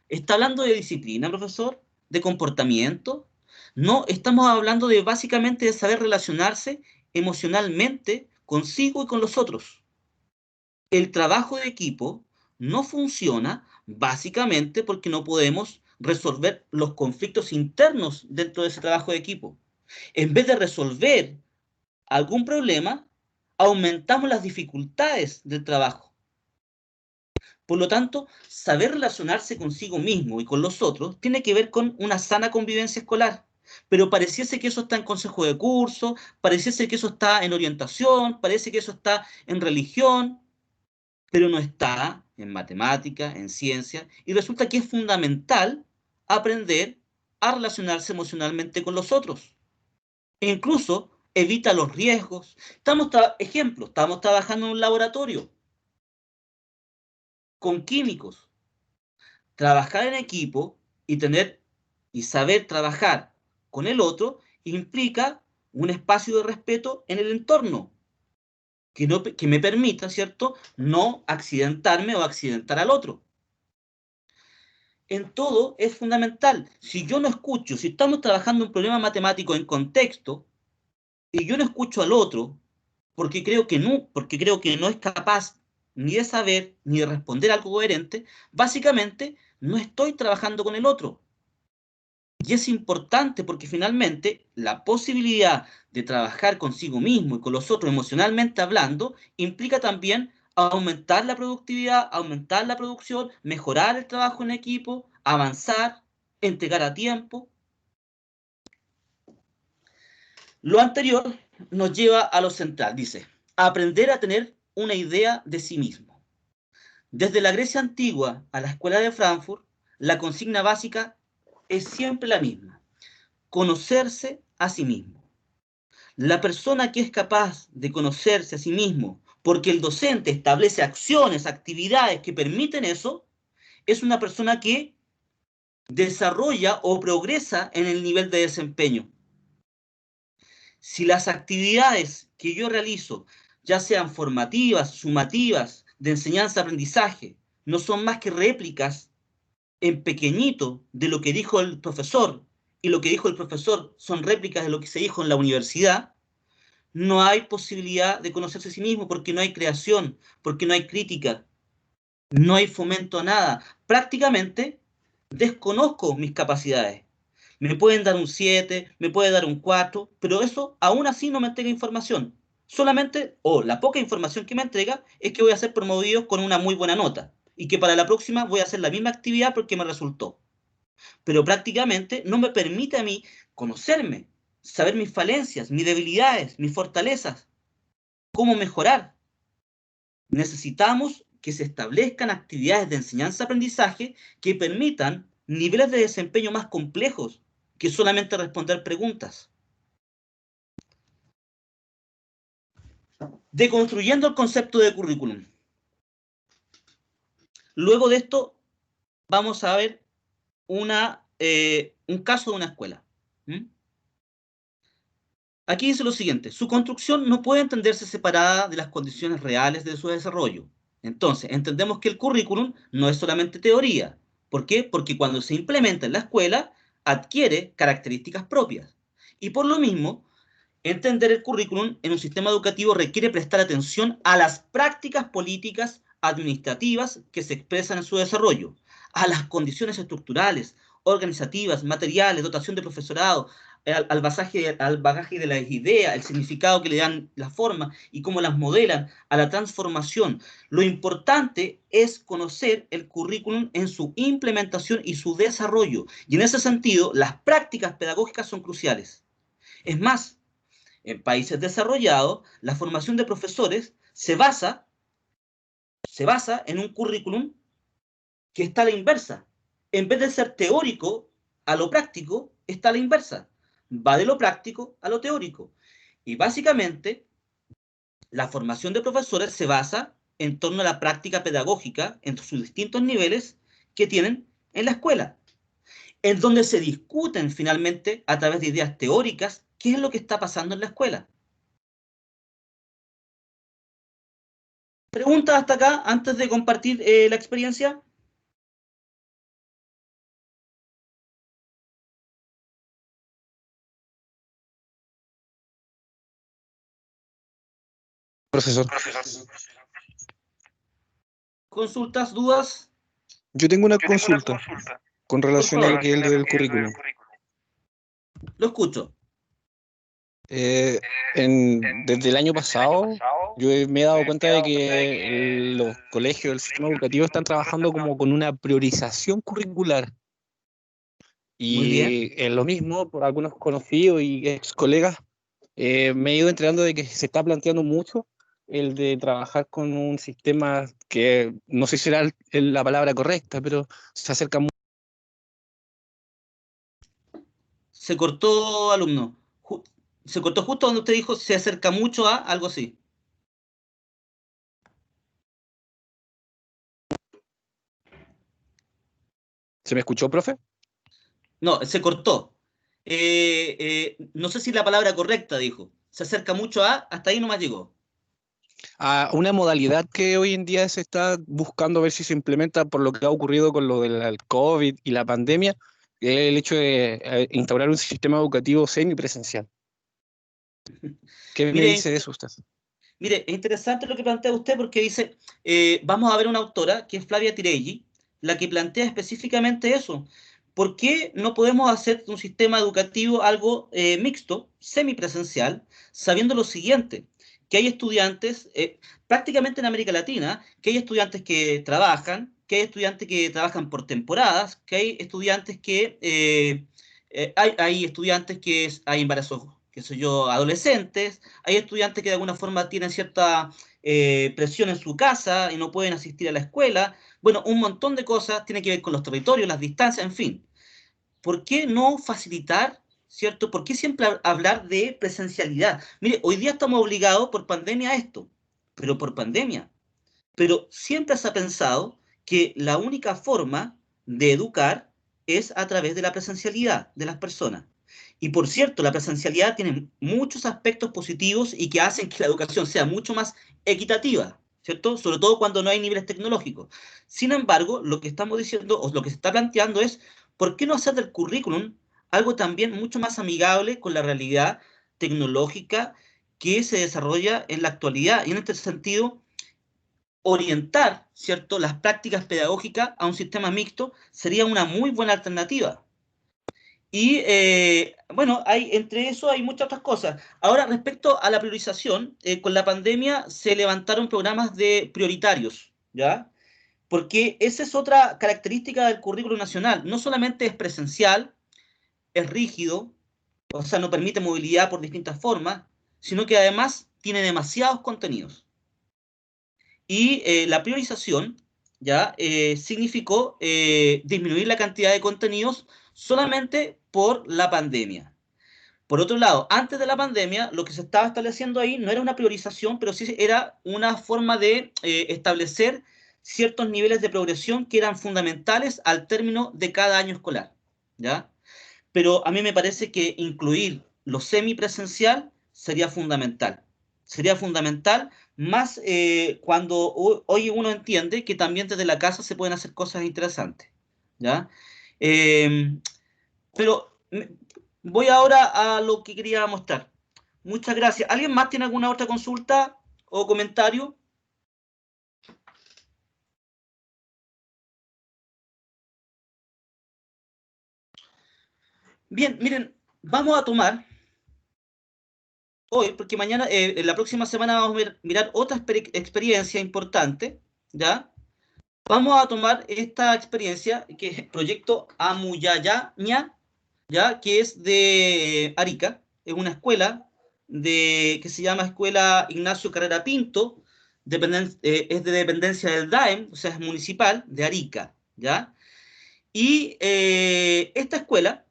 ¿Está hablando de disciplina, profesor? ¿De comportamiento? No, estamos hablando de básicamente de saber relacionarse emocionalmente consigo y con los otros. El trabajo de equipo no funciona básicamente porque no podemos resolver los conflictos internos dentro de ese trabajo de equipo. En vez de resolver algún problema, aumentamos las dificultades del trabajo. Por lo tanto, saber relacionarse consigo mismo y con los otros tiene que ver con una sana convivencia escolar. Pero pareciese que eso está en consejo de curso, pareciese que eso está en orientación, parece que eso está en religión, pero no está en matemática, en ciencia, y resulta que es fundamental aprender a relacionarse emocionalmente con los otros. E incluso evita los riesgos. Ejemplo, estamos trabajando en un laboratorio con químicos. Trabajar en equipo y tener y saber trabajar con el otro implica un espacio de respeto en el entorno que me permita, ¿cierto?, no accidentarme o accidentar al otro. En todo es fundamental. Si yo no escucho, si estamos trabajando un problema matemático en contexto y yo no escucho al otro porque creo que no es capaz ni de saber ni de responder algo coherente, básicamente no estoy trabajando con el otro. Y es importante porque finalmente la posibilidad de trabajar consigo mismo y con los otros emocionalmente hablando implica también aumentar la productividad, aumentar la producción, mejorar el trabajo en equipo, avanzar, entregar a tiempo. Lo anterior nos lleva a lo central, dice, aprender a tener una idea de sí mismo. Desde la Grecia antigua a la Escuela de Frankfurt, la consigna básica es siempre la misma: conocerse a sí mismo. La persona que es capaz de conocerse a sí mismo, porque el docente establece acciones, actividades que permiten eso, es una persona que desarrolla o progresa en el nivel de desempeño. Si las actividades que yo realizo, ya sean formativas, sumativas, de enseñanza-aprendizaje, no son más que réplicas en pequeñito de lo que dijo el profesor, y lo que dijo el profesor son réplicas de lo que se dijo en la universidad, no hay posibilidad de conocerse a sí mismo porque no hay creación, porque no hay crítica, no hay fomento a nada. Prácticamente desconozco mis capacidades. Me pueden dar un 7, me puede dar un 4, pero eso aún así no me entrega información. Solamente, o la poca información que me entrega, es que voy a ser promovido con una muy buena nota y que para la próxima voy a hacer la misma actividad porque me resultó. Pero prácticamente no me permite a mí conocerme, saber mis falencias, mis debilidades, mis fortalezas, cómo mejorar. Necesitamos que se establezcan actividades de enseñanza-aprendizaje que permitan niveles de desempeño más complejos que solamente responder preguntas. Deconstruyendo el concepto de currículum. Luego de esto vamos a ver un caso de una escuela. Aquí dice lo siguiente: su construcción no puede entenderse separada de las condiciones reales de su desarrollo. Entonces, entendemos que el currículum no es solamente teoría. ¿Por qué? Porque cuando se implementa en la escuela, adquiere características propias. Y por lo mismo, entender el currículum en un sistema educativo requiere prestar atención a las prácticas políticas administrativas que se expresan en su desarrollo, a las condiciones estructurales, organizativas, materiales, dotación de profesorado, al bagaje de las ideas, el significado que le dan la forma y cómo las modelan, a la transformación. Lo importante es conocer el currículum en su implementación y su desarrollo. Y en ese sentido, las prácticas pedagógicas son cruciales. Es más, en países desarrollados, la formación de profesores se basa en un currículum que está a la inversa. En vez de ser teórico a lo práctico, está a la inversa. Va de lo práctico a lo teórico. Y básicamente, la formación de profesores se basa en torno a la práctica pedagógica en sus distintos niveles que tienen en la escuela, en donde se discuten finalmente a través de ideas teóricas qué es lo que está pasando en la escuela. ¿Preguntas hasta acá antes de compartir la experiencia? Profesor, ¿Consultas, dudas? yo tengo una consulta con Por relación a lo favor, que es el del currículum. lo escucho. Eh, desde el año pasado, me he dado cuenta de que los colegios del sistema educativo están trabajando como con una priorización curricular. Muy bien. Y en lo mismo, por algunos conocidos y ex colegas, me he ido enterando de que se está planteando mucho el de trabajar con un sistema que no sé si será la palabra correcta, pero se acerca mucho. Se cortó, alumno. Se cortó justo donde usted dijo se acerca mucho a algo así. ¿Se me escuchó, profe? No, se cortó. No sé si la palabra correcta dijo. Se acerca mucho a, hasta ahí nomás llegó. A una modalidad que hoy en día se está buscando ver si se implementa por lo que ha ocurrido con lo del COVID y la pandemia, que es el hecho de instaurar un sistema educativo semipresencial. ¿Qué me Mire, dice de eso usted? mire, es interesante lo que plantea usted porque dice, vamos a ver una autora que es Flavia Tirelli, la que plantea específicamente eso. ¿Por qué no podemos hacer un sistema educativo algo mixto, semipresencial, sabiendo lo siguiente? Que hay estudiantes, prácticamente en América Latina, que hay estudiantes que hay estudiantes que trabajan por temporadas, que hay estudiantes que hay estudiantes que hay embarazos, qué sé yo, adolescentes, hay estudiantes que de alguna forma tienen cierta presión en su casa y no pueden asistir a la escuela. Bueno, un montón de cosas tiene que ver con los territorios, las distancias, en fin. ¿Por qué no facilitar, cierto? ¿Por qué siempre hablar de presencialidad? Mire, hoy día estamos obligados por pandemia a esto, pero por pandemia. Pero siempre se ha pensado que la única forma de educar es a través de la presencialidad de las personas. Y por cierto, la presencialidad tiene muchos aspectos positivos y que hacen que la educación sea mucho más equitativa, ¿cierto? Sobre todo cuando no hay niveles tecnológicos. Sin embargo, lo que estamos diciendo o lo que se está planteando es, ¿por qué no hacer del currículum algo también mucho más amigable con la realidad tecnológica que se desarrolla en la actualidad? Y en este sentido, orientar, ¿cierto?, las prácticas pedagógicas a un sistema mixto sería una muy buena alternativa. Y bueno, entre eso hay muchas otras cosas. Ahora, respecto a la priorización, con la pandemia se levantaron programas de prioritarios, ¿ya? Porque esa es otra característica del currículo nacional. No solamente es presencial, es rígido, o sea, no permite movilidad por distintas formas, sino que además tiene demasiados contenidos. Y la priorización ya significó disminuir la cantidad de contenidos solamente por la pandemia. Por otro lado, antes de la pandemia, lo que se estaba estableciendo ahí no era una priorización, pero sí era una forma de establecer ciertos niveles de progresión que eran fundamentales al término de cada año escolar, ¿ya? Pero a mí me parece que incluir lo semipresencial sería fundamental. Sería fundamental, más cuando hoy uno entiende que también desde la casa se pueden hacer cosas interesantes, ¿ya? Eh, pero voy ahora a lo que quería mostrar. Muchas gracias. ¿Alguien más tiene alguna otra consulta o comentario? Bien, miren, vamos a tomar hoy, porque mañana, la próxima semana vamos a mirar otra experiencia importante, ¿ya? Vamos a tomar esta experiencia, que es el proyecto Amuyayaña, ¿ya? Que es de Arica, es una escuela que se llama Escuela Ignacio Carrera Pinto, es de dependencia del DAEM, o sea, es municipal, de Arica, ¿ya? Y esta escuela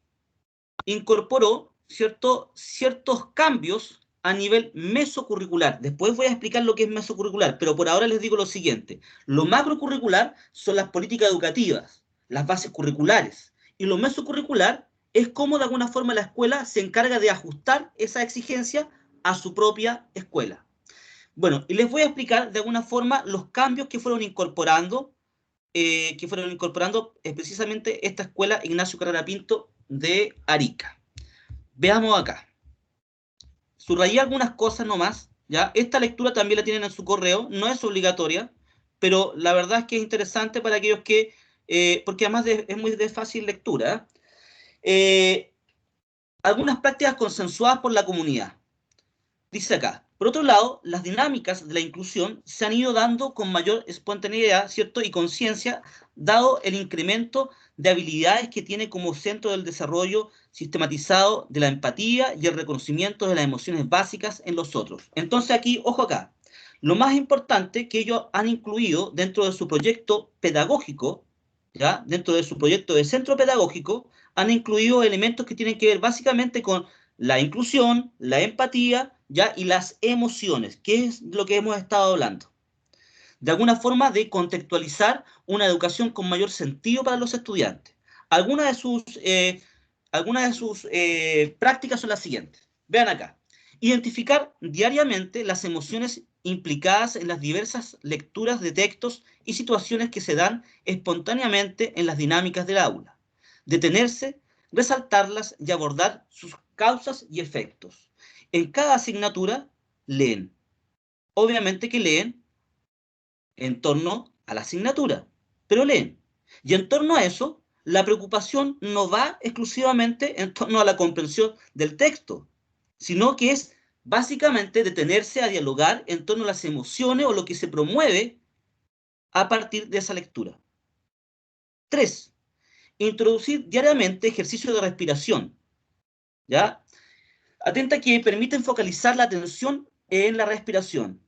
incorporó ciertos cambios a nivel mesocurricular. Después voy a explicar lo que es mesocurricular, pero por ahora les digo lo siguiente. Lo macrocurricular son las políticas educativas, las bases curriculares. Y lo mesocurricular es cómo de alguna forma la escuela se encarga de ajustar esa exigencia a su propia escuela. Bueno, y les voy a explicar de alguna forma los cambios que fueron incorporando precisamente esta escuela Ignacio Carrera Pinto de Arica. Veamos acá. Subrayé algunas cosas nomás, ¿ya? Esta lectura también la tienen en su correo, no es obligatoria, pero la verdad es que es interesante para aquellos que, porque además es muy de fácil lectura. Algunas prácticas consensuadas por la comunidad. Dice acá, por otro lado, las dinámicas de la inclusión se han ido dando con mayor espontaneidad, ¿cierto? Y conciencia, dado el incremento de habilidades que tiene como centro del desarrollo sistematizado de la empatía y el reconocimiento de las emociones básicas en los otros. Entonces aquí, ojo acá, lo más importante que ellos han incluido dentro de su proyecto pedagógico, ¿ya? Dentro de su proyecto de centro pedagógico, han incluido elementos que tienen que ver básicamente con la inclusión, la empatía, ¿ya? Y las emociones, que es lo que hemos estado hablando. De alguna forma de contextualizar una educación con mayor sentido para los estudiantes. Algunas de sus prácticas son las siguientes. Vean acá. Identificar diariamente las emociones implicadas en las diversas lecturas de textos y situaciones que se dan espontáneamente en las dinámicas del aula. Detenerse, resaltarlas y abordar sus causas y efectos. En cada asignatura leen. Obviamente que leen en torno a la asignatura, pero leen. Y en torno a eso, la preocupación no va exclusivamente en torno a la comprensión del texto, sino que es básicamente detenerse a dialogar en torno a las emociones o lo que se promueve a partir de esa lectura. 3. Introducir diariamente ejercicios de respiración, ¿ya? Atenta que permiten focalizar la atención en la respiración.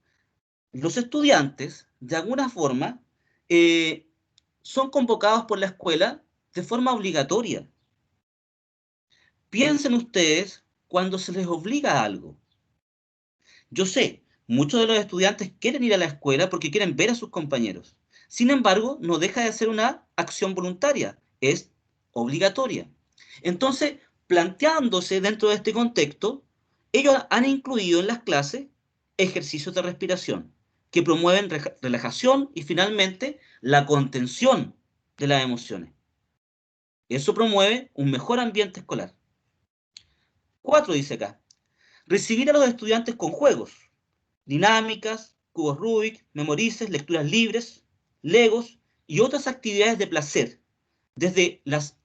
Los estudiantes, de alguna forma, son convocados por la escuela de forma obligatoria. Piensen ustedes cuando se les obliga a algo. Yo sé, muchos de los estudiantes quieren ir a la escuela porque quieren ver a sus compañeros. Sin embargo, no deja de ser una acción voluntaria, es obligatoria. Entonces, planteándose dentro de este contexto, ellos han incluido en las clases ejercicios de respiración que promueven relajación y finalmente la contención de las emociones. Eso promueve un mejor ambiente escolar. 4 dice acá, recibir a los estudiantes con juegos, dinámicas, cubos Rubik, memorices, lecturas libres, legos y otras actividades de placer, desde las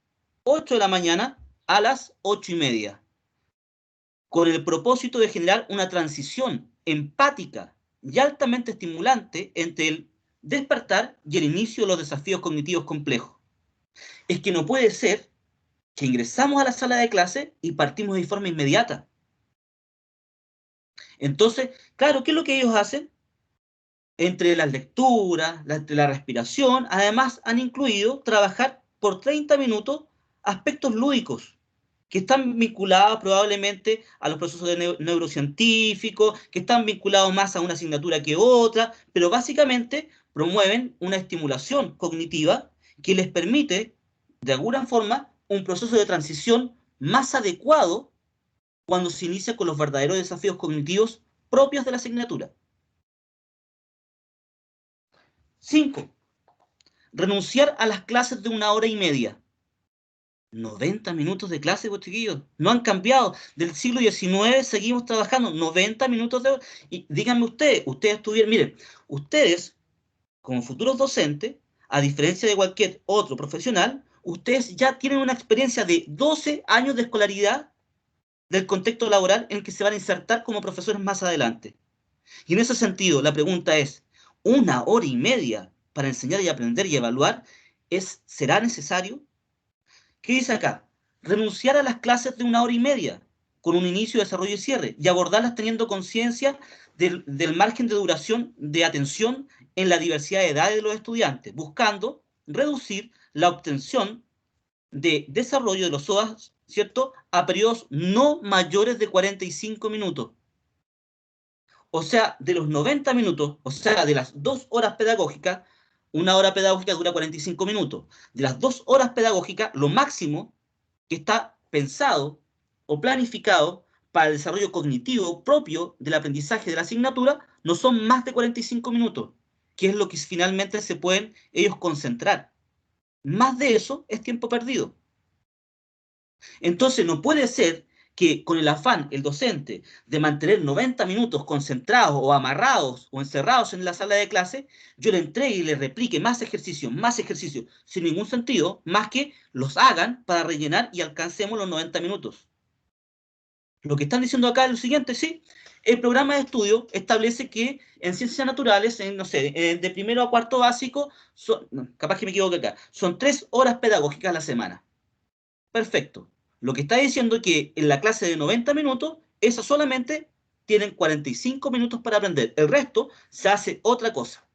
8 de la mañana a las 8:30, con el propósito de generar una transición empática y altamente estimulante entre el despertar y el inicio de los desafíos cognitivos complejos. Es que no puede ser que ingresamos a la sala de clase y partimos de forma inmediata. Entonces, claro, ¿qué es lo que ellos hacen? Entre las lecturas, entre la respiración, además han incluido trabajar por 30 minutos aspectos lúdicos que están vinculados probablemente a los procesos de neurocientíficos, que están vinculados más a una asignatura que otra, pero básicamente promueven una estimulación cognitiva que les permite, de alguna forma, un proceso de transición más adecuado cuando se inicia con los verdaderos desafíos cognitivos propios de la asignatura. 5. Renunciar a las clases de 1 hora y media. 90 minutos de clase, pues, chiquillos. No han cambiado. Del siglo XIX seguimos trabajando 90 minutos de hora. Y díganme ustedes estuvieron, miren, ustedes, como futuros docentes, a diferencia de cualquier otro profesional, ustedes ya tienen una experiencia de 12 años de escolaridad del contexto laboral en el que se van a insertar como profesores más adelante. Y en ese sentido, la pregunta es, ¿1 hora y media para enseñar y aprender y evaluar será necesario? ¿Qué dice acá? Renunciar a las clases de 1 hora y media, con un inicio, desarrollo y cierre, y abordarlas teniendo conciencia del margen de duración de atención en la diversidad de edades de los estudiantes, buscando reducir la obtención de desarrollo de los SOAS, ¿cierto?, a periodos no mayores de 45 minutos. O sea, de los 90 minutos, o sea, de las 2 horas pedagógicas, 1 hora pedagógica dura 45 minutos. De las 2 horas pedagógicas, lo máximo que está pensado o planificado para el desarrollo cognitivo propio del aprendizaje de la asignatura no son más de 45 minutos, que es lo que finalmente se pueden ellos concentrar. Más de eso es tiempo perdido. Entonces no puede ser que con el afán, el docente, de mantener 90 minutos concentrados o amarrados o encerrados en la sala de clase, yo le entregue y le replique más ejercicios, sin ningún sentido, más que los hagan para rellenar y alcancemos los 90 minutos. Lo que están diciendo acá es lo siguiente, sí, el programa de estudio establece que en ciencias naturales, no sé, de primero a cuarto básico, capaz que me equivoque acá, son 3 horas pedagógicas a la semana. Perfecto. Lo que está diciendo es que en la clase de 90 minutos, esas solamente tienen 45 minutos para aprender. El resto se hace otra cosa.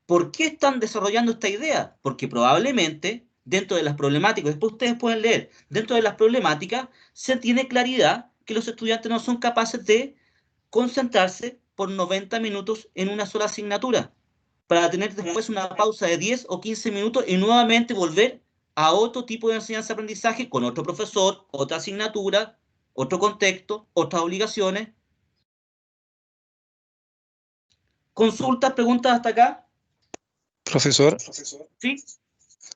¿Por qué están desarrollando esta idea? Porque probablemente dentro de las problemáticas, después ustedes pueden leer, dentro de las problemáticas se tiene claridad que los estudiantes no son capaces de concentrarse por 90 minutos en una sola asignatura, para tener después una pausa de 10 o 15 minutos y nuevamente volver a otro tipo de enseñanza-aprendizaje con otro profesor, otra asignatura, otro contexto, otras obligaciones. ¿Consultas, preguntas hasta acá? Profesor, ¿Sí?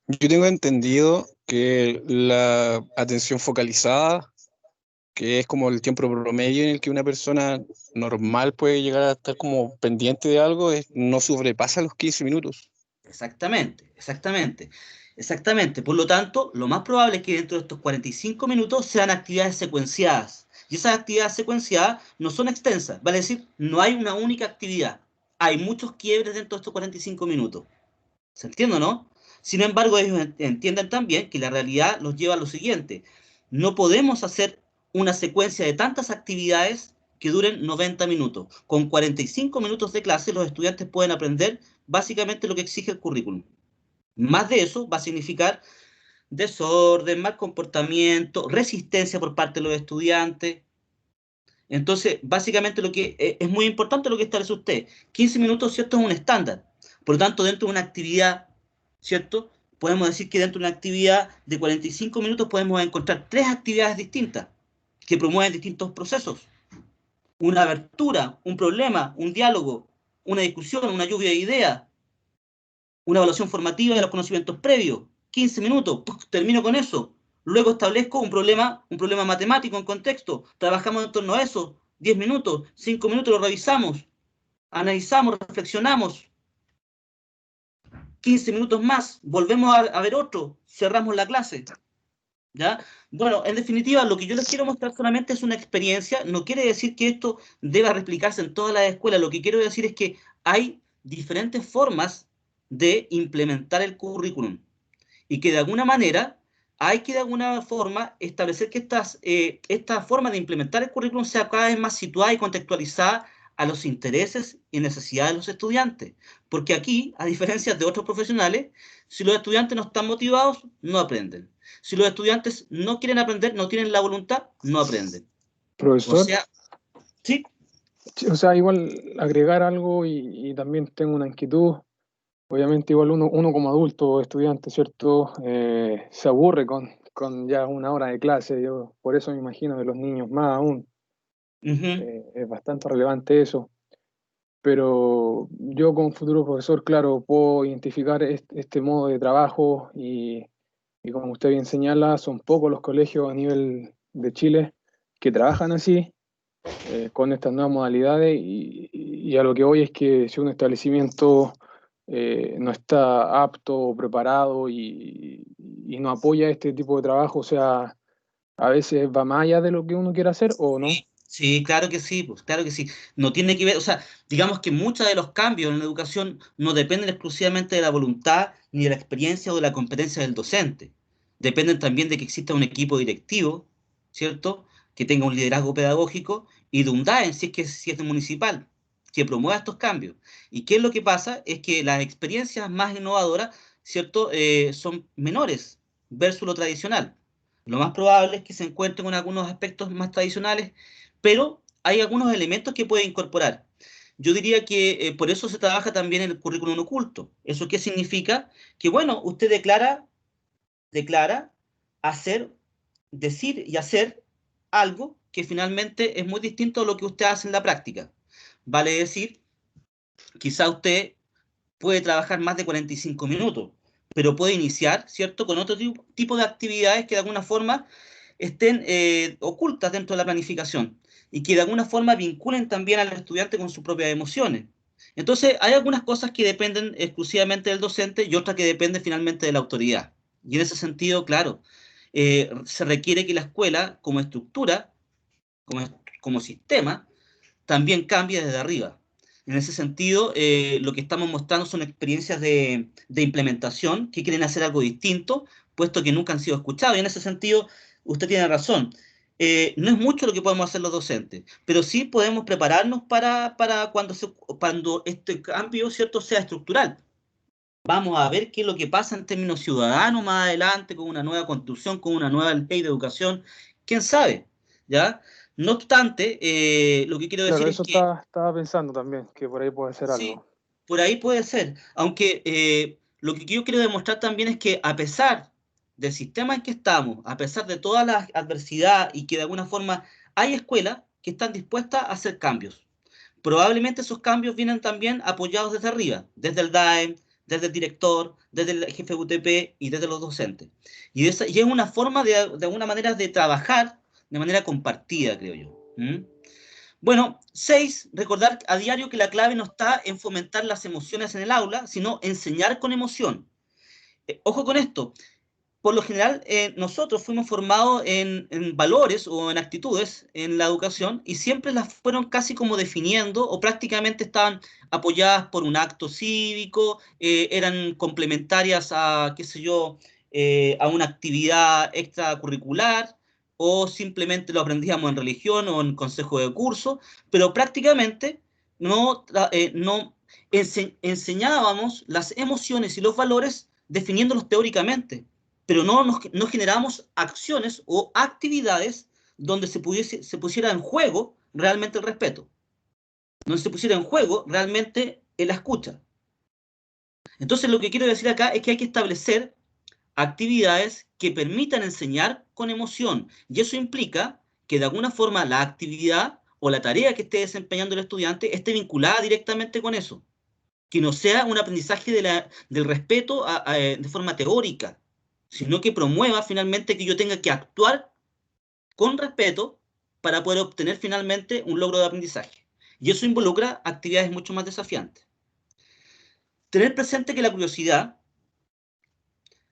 yo tengo entendido que la atención focalizada, que es como el tiempo promedio en el que una persona normal puede llegar a estar como pendiente de algo, no sobrepasa los 15 minutos. Exactamente, exactamente, exactamente. Por lo tanto, lo más probable es que dentro de estos 45 minutos sean actividades secuenciadas. Y esas actividades secuenciadas no son extensas, vale decir, no hay una única actividad. Hay muchos quiebres dentro de estos 45 minutos. ¿Se entiende, no? Sin embargo, ellos entienden también que la realidad los lleva a lo siguiente. No podemos hacer una secuencia de tantas actividades que duren 90 minutos. Con 45 minutos de clase, los estudiantes pueden aprender básicamente lo que exige el currículum. Más de eso va a significar desorden, mal comportamiento, resistencia por parte de los estudiantes. Entonces, básicamente lo que es muy importante lo que establece usted. 15 minutos, ¿cierto? Es un estándar. Por lo tanto, dentro de una actividad, ¿cierto? Podemos decir que dentro de una actividad de 45 minutos podemos encontrar 3 actividades distintas que promueven distintos procesos. Una abertura, un problema, un diálogo, una discusión, una lluvia de ideas, una evaluación formativa de los conocimientos previos. 15 minutos, termino con eso. Luego establezco un problema matemático en contexto. Trabajamos en torno a eso. 10 minutos, 5 minutos lo revisamos, analizamos, reflexionamos. 15 minutos más, volvemos a ver otro, cerramos la clase. ¿Ya? Bueno, en definitiva, lo que yo les quiero mostrar solamente es una experiencia. No quiere decir que esto deba replicarse en todas las escuelas. Lo que quiero decir es que hay diferentes formas de implementar el currículum y que de alguna manera hay que de alguna forma establecer que esta forma de implementar el currículum sea cada vez más situada y contextualizada a los intereses y necesidades de los estudiantes. Porque aquí, a diferencia de otros profesionales, si los estudiantes no están motivados, no aprenden. Si los estudiantes no quieren aprender, no tienen la voluntad, no aprenden. Profesor, O sea, sí. o sea, igual agregar algo y también tengo una inquietud. Obviamente igual uno como adulto o estudiante, ¿cierto? Se aburre con ya 1 hora de clase. Yo por eso me imagino de los niños más aún. Es bastante relevante eso. Pero yo como futuro profesor, claro, puedo identificar este modo de trabajo y como usted bien señala, son pocos los colegios a nivel de Chile que trabajan así, con estas nuevas modalidades y a lo que voy es que si un establecimiento no está apto o preparado y no apoya este tipo de trabajo, o sea, a veces va más allá de lo que uno quiere hacer o no. Sí, claro que sí, pues claro que sí. No tiene que ver, o sea, digamos que muchos de los cambios en la educación no dependen exclusivamente de la voluntad ni de la experiencia o de la competencia del docente. Dependen también de que exista un equipo directivo, ¿cierto? Que tenga un liderazgo pedagógico y de un DAEM, si es de municipal, que promueva estos cambios. ¿Y qué es lo que pasa? Es que las experiencias más innovadoras, ¿cierto? Son menores versus lo tradicional. Lo más probable es que se encuentren con algunos aspectos más tradicionales, pero hay algunos elementos que puede incorporar. Yo diría que por eso se trabaja también en el currículum oculto. ¿Eso qué significa? Que bueno, usted declara hacer, decir y hacer algo que finalmente es muy distinto a lo que usted hace en la práctica. Vale decir, quizá usted puede trabajar más de 45 minutos, pero puede iniciar, ¿cierto?, con otro tipo de actividades que de alguna forma estén ocultas dentro de la planificación y que de alguna forma vinculen también al estudiante con sus propias emociones. Entonces, hay algunas cosas que dependen exclusivamente del docente y otras que dependen finalmente de la autoridad. Y en ese sentido, claro, se requiere que la escuela, como estructura, como, como sistema, también cambie desde arriba. En ese sentido, lo que estamos mostrando son experiencias de implementación que quieren hacer algo distinto, puesto que nunca han sido escuchados. Y en ese sentido, usted tiene razón. No es mucho lo que podemos hacer los docentes, pero sí podemos prepararnos para cuando este cambio, ¿cierto?, sea estructural. Vamos a ver qué es lo que pasa en términos ciudadanos más adelante, con una nueva constitución, con una nueva ley de educación. ¿Quién sabe? ¿Ya? No obstante, lo que quiero Claro, decir es eso que estaba pensando también, que por ahí puede ser sí, algo. por ahí puede ser. Aunque lo que yo quiero demostrar también es que a pesar del sistema en que estamos, a pesar de toda la adversidad y que de alguna forma hay escuelas que están dispuestas a hacer cambios. Probablemente esos cambios vienen también apoyados desde arriba, desde el DAEM, desde el director, desde el jefe UTP y desde los docentes. Y es una forma de alguna manera de trabajar de manera compartida, creo yo. ¿Mm? Bueno, 6, recordar a diario que la clave no está en fomentar las emociones en el aula, sino enseñar con emoción. Ojo con esto, por lo general nosotros fuimos formados en valores o en actitudes en la educación y siempre las fueron casi como definiendo o prácticamente estaban apoyadas por un acto cívico, eran complementarias a, qué sé yo, a una actividad extracurricular o simplemente lo aprendíamos en religión o en consejo de curso, pero prácticamente no enseñábamos las emociones y los valores definiéndolos teóricamente, pero no generamos acciones o actividades donde se pusiera en juego realmente el respeto, donde se pusiera en juego realmente la escucha. Entonces lo que quiero decir acá es que hay que establecer actividades que permitan enseñar con emoción, y eso implica que de alguna forma la actividad o la tarea que esté desempeñando el estudiante esté vinculada directamente con eso, que no sea un aprendizaje del respeto de forma teórica, sino que promueva finalmente que yo tenga que actuar con respeto para poder obtener finalmente un logro de aprendizaje. Y eso involucra actividades mucho más desafiantes. Tener presente que la curiosidad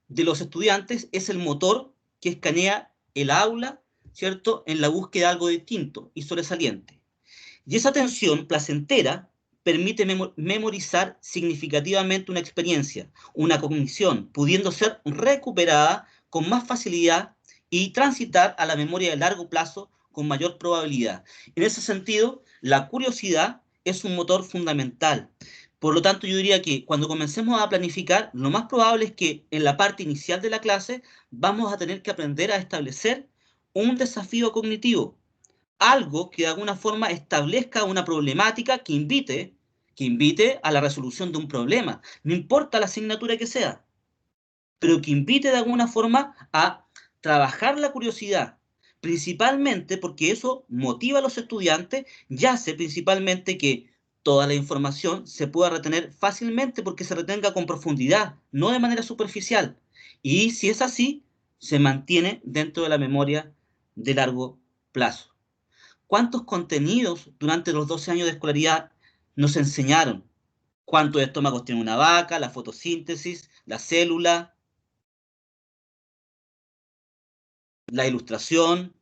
de los estudiantes es el motor que escanea el aula, ¿cierto?, en la búsqueda de algo distinto y sobresaliente. Y esa atención placentera permite memorizar significativamente una experiencia, una cognición, pudiendo ser recuperada con más facilidad y transitar a la memoria de largo plazo con mayor probabilidad. En ese sentido, la curiosidad es un motor fundamental. Por lo tanto, yo diría que cuando comencemos a planificar, lo más probable es que en la parte inicial de la clase vamos a tener que aprender a establecer un desafío cognitivo, algo que de alguna forma establezca una problemática que invite a la resolución de un problema, no importa la asignatura que sea, pero que invite de alguna forma a trabajar la curiosidad, principalmente porque eso motiva a los estudiantes y hace principalmente que toda la información se pueda retener fácilmente porque se retenga con profundidad, no de manera superficial. Y si es así, se mantiene dentro de la memoria de largo plazo. ¿Cuántos contenidos durante los 12 años de escolaridad nos enseñaron? ¿Cuántos estómagos tiene una vaca? La fotosíntesis, la célula. la ilustración,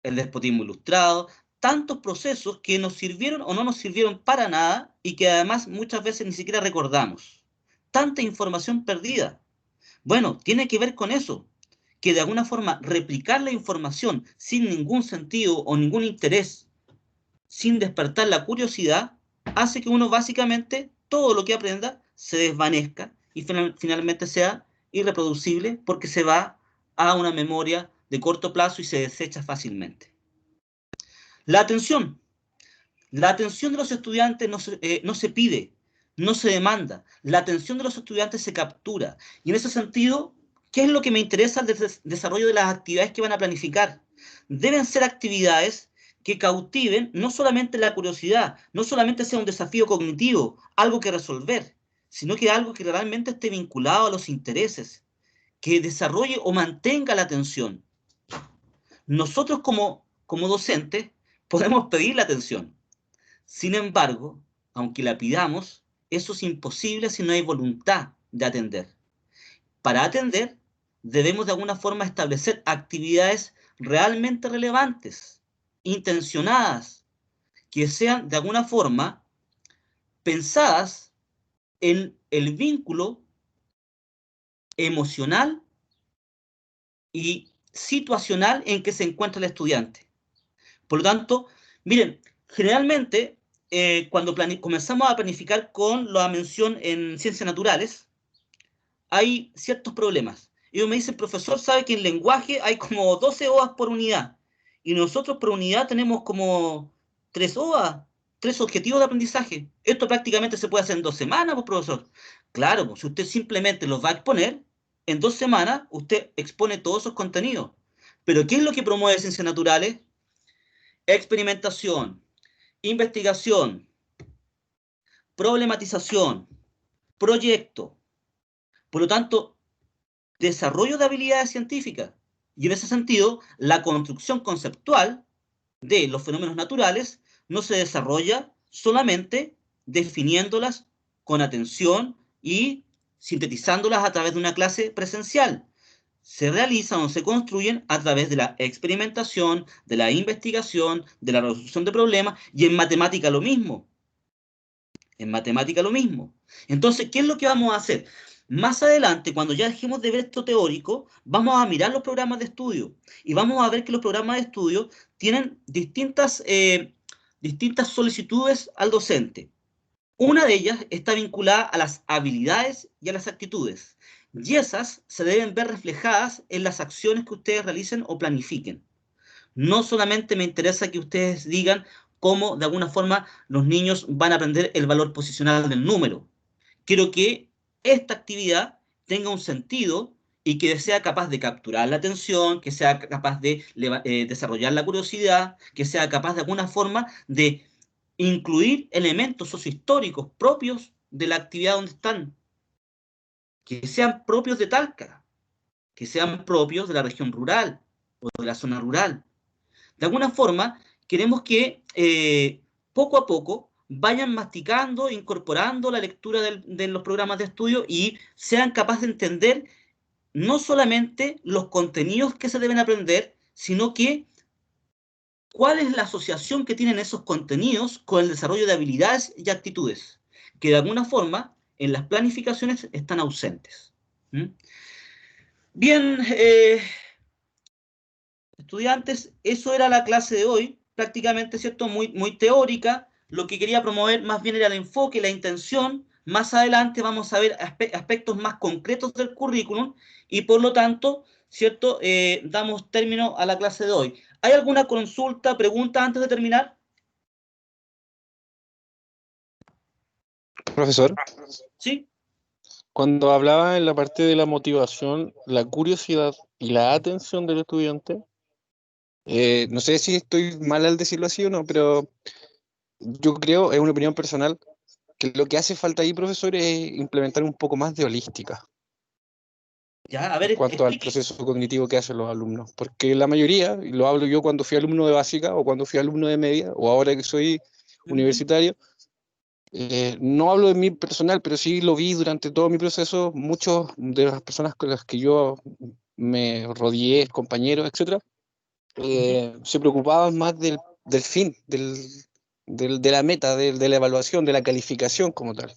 el despotismo ilustrado, tantos procesos que nos sirvieron o no nos sirvieron para nada y que además muchas veces ni siquiera recordamos. Tanta información perdida. Bueno, tiene que ver con eso, que de alguna forma replicar la información sin ningún sentido o ningún interés, sin despertar la curiosidad, hace que uno básicamente todo lo que aprenda se desvanezca y finalmente sea irreproducible porque se va a una memoria de corto plazo y se desecha fácilmente. La atención. La atención de los estudiantes no se pide, no se demanda. La atención de los estudiantes se captura. Y en ese sentido, ¿qué es lo que me interesa del desarrollo de las actividades que van a planificar? Deben ser actividades que cautiven no solamente la curiosidad, no solamente sea un desafío cognitivo, algo que resolver, sino que algo que realmente esté vinculado a los intereses, que desarrolle o mantenga la atención. Nosotros como docentes podemos pedir la atención. Sin embargo, aunque la pidamos, eso es imposible si no hay voluntad de atender. Para atender, debemos de alguna forma establecer actividades realmente relevantes, intencionadas, que sean de alguna forma pensadas en el vínculo emocional y situacional en que se encuentra el estudiante. Por lo tanto, miren, generalmente cuando comenzamos a planificar con la mención en ciencias naturales, hay ciertos problemas. Ellos me dicen, profesor, sabe que en lenguaje hay como 12 OAS por unidad. Y nosotros por unidad tenemos como 3 OAS, 3 objetivos de aprendizaje. Esto prácticamente se puede hacer en 2 semanas, pues, profesor. Claro, pues, si usted simplemente los va a exponer, en 2 semanas usted expone todos esos contenidos. Pero ¿qué es lo que promueve ciencias naturales? Experimentación, investigación, problematización, proyecto. Por lo tanto, desarrollo de habilidades científicas. Y en ese sentido, la construcción conceptual de los fenómenos naturales no se desarrolla solamente definiéndolas con atención y sintetizándolas a través de una clase presencial. Se realizan o se construyen a través de la experimentación, de la investigación, de la resolución de problemas, y en matemática lo mismo. En matemática lo mismo. Entonces, ¿qué es lo que vamos a hacer? Más adelante, cuando ya dejemos de ver esto teórico, vamos a mirar los programas de estudio y vamos a ver que los programas de estudio tienen distintas solicitudes al docente. Una de ellas está vinculada a las habilidades y a las actitudes. Y esas se deben ver reflejadas en las acciones que ustedes realicen o planifiquen. No solamente me interesa que ustedes digan cómo de alguna forma los niños van a aprender el valor posicional del número. Quiero que esta actividad tenga un sentido y que sea capaz de capturar la atención, que sea capaz de desarrollar la curiosidad, que sea capaz de alguna forma de incluir elementos sociohistóricos propios de la actividad donde están, que sean propios de Talca, que sean propios de la región rural o de la zona rural. De alguna forma, queremos que poco a poco vayan masticando, incorporando la lectura de los programas de estudio y sean capaces de entender no solamente los contenidos que se deben aprender, sino que cuál es la asociación que tienen esos contenidos con el desarrollo de habilidades y actitudes, que de alguna forma en las planificaciones están ausentes. ¿Mm? Bien, estudiantes, eso era la clase de hoy, prácticamente, ¿cierto? Muy teórica. Lo que quería promover más bien era el enfoque, la intención. Más adelante vamos a ver aspectos más concretos del currículum y por lo tanto, ¿cierto? Damos término a la clase de hoy. ¿Hay alguna consulta, pregunta antes de terminar? Profesor, ¿Sí? cuando hablaba en la parte de la motivación, la curiosidad y la atención del estudiante, no sé si estoy mal al decirlo así o no, pero yo creo, es una opinión personal, que lo que hace falta ahí, profesor, es implementar un poco más de holística Ya, a en ver, cuanto al explique. proceso cognitivo que hacen los alumnos. Porque la mayoría, y lo hablo yo cuando fui alumno de básica o cuando fui alumno de media o ahora que soy universitario, no hablo de mí personal, pero sí lo vi durante todo mi proceso. Muchos de las personas con las que yo me rodeé, compañeros, etcétera, se preocupaban más del fin, de la meta, de la evaluación, de la calificación como tal.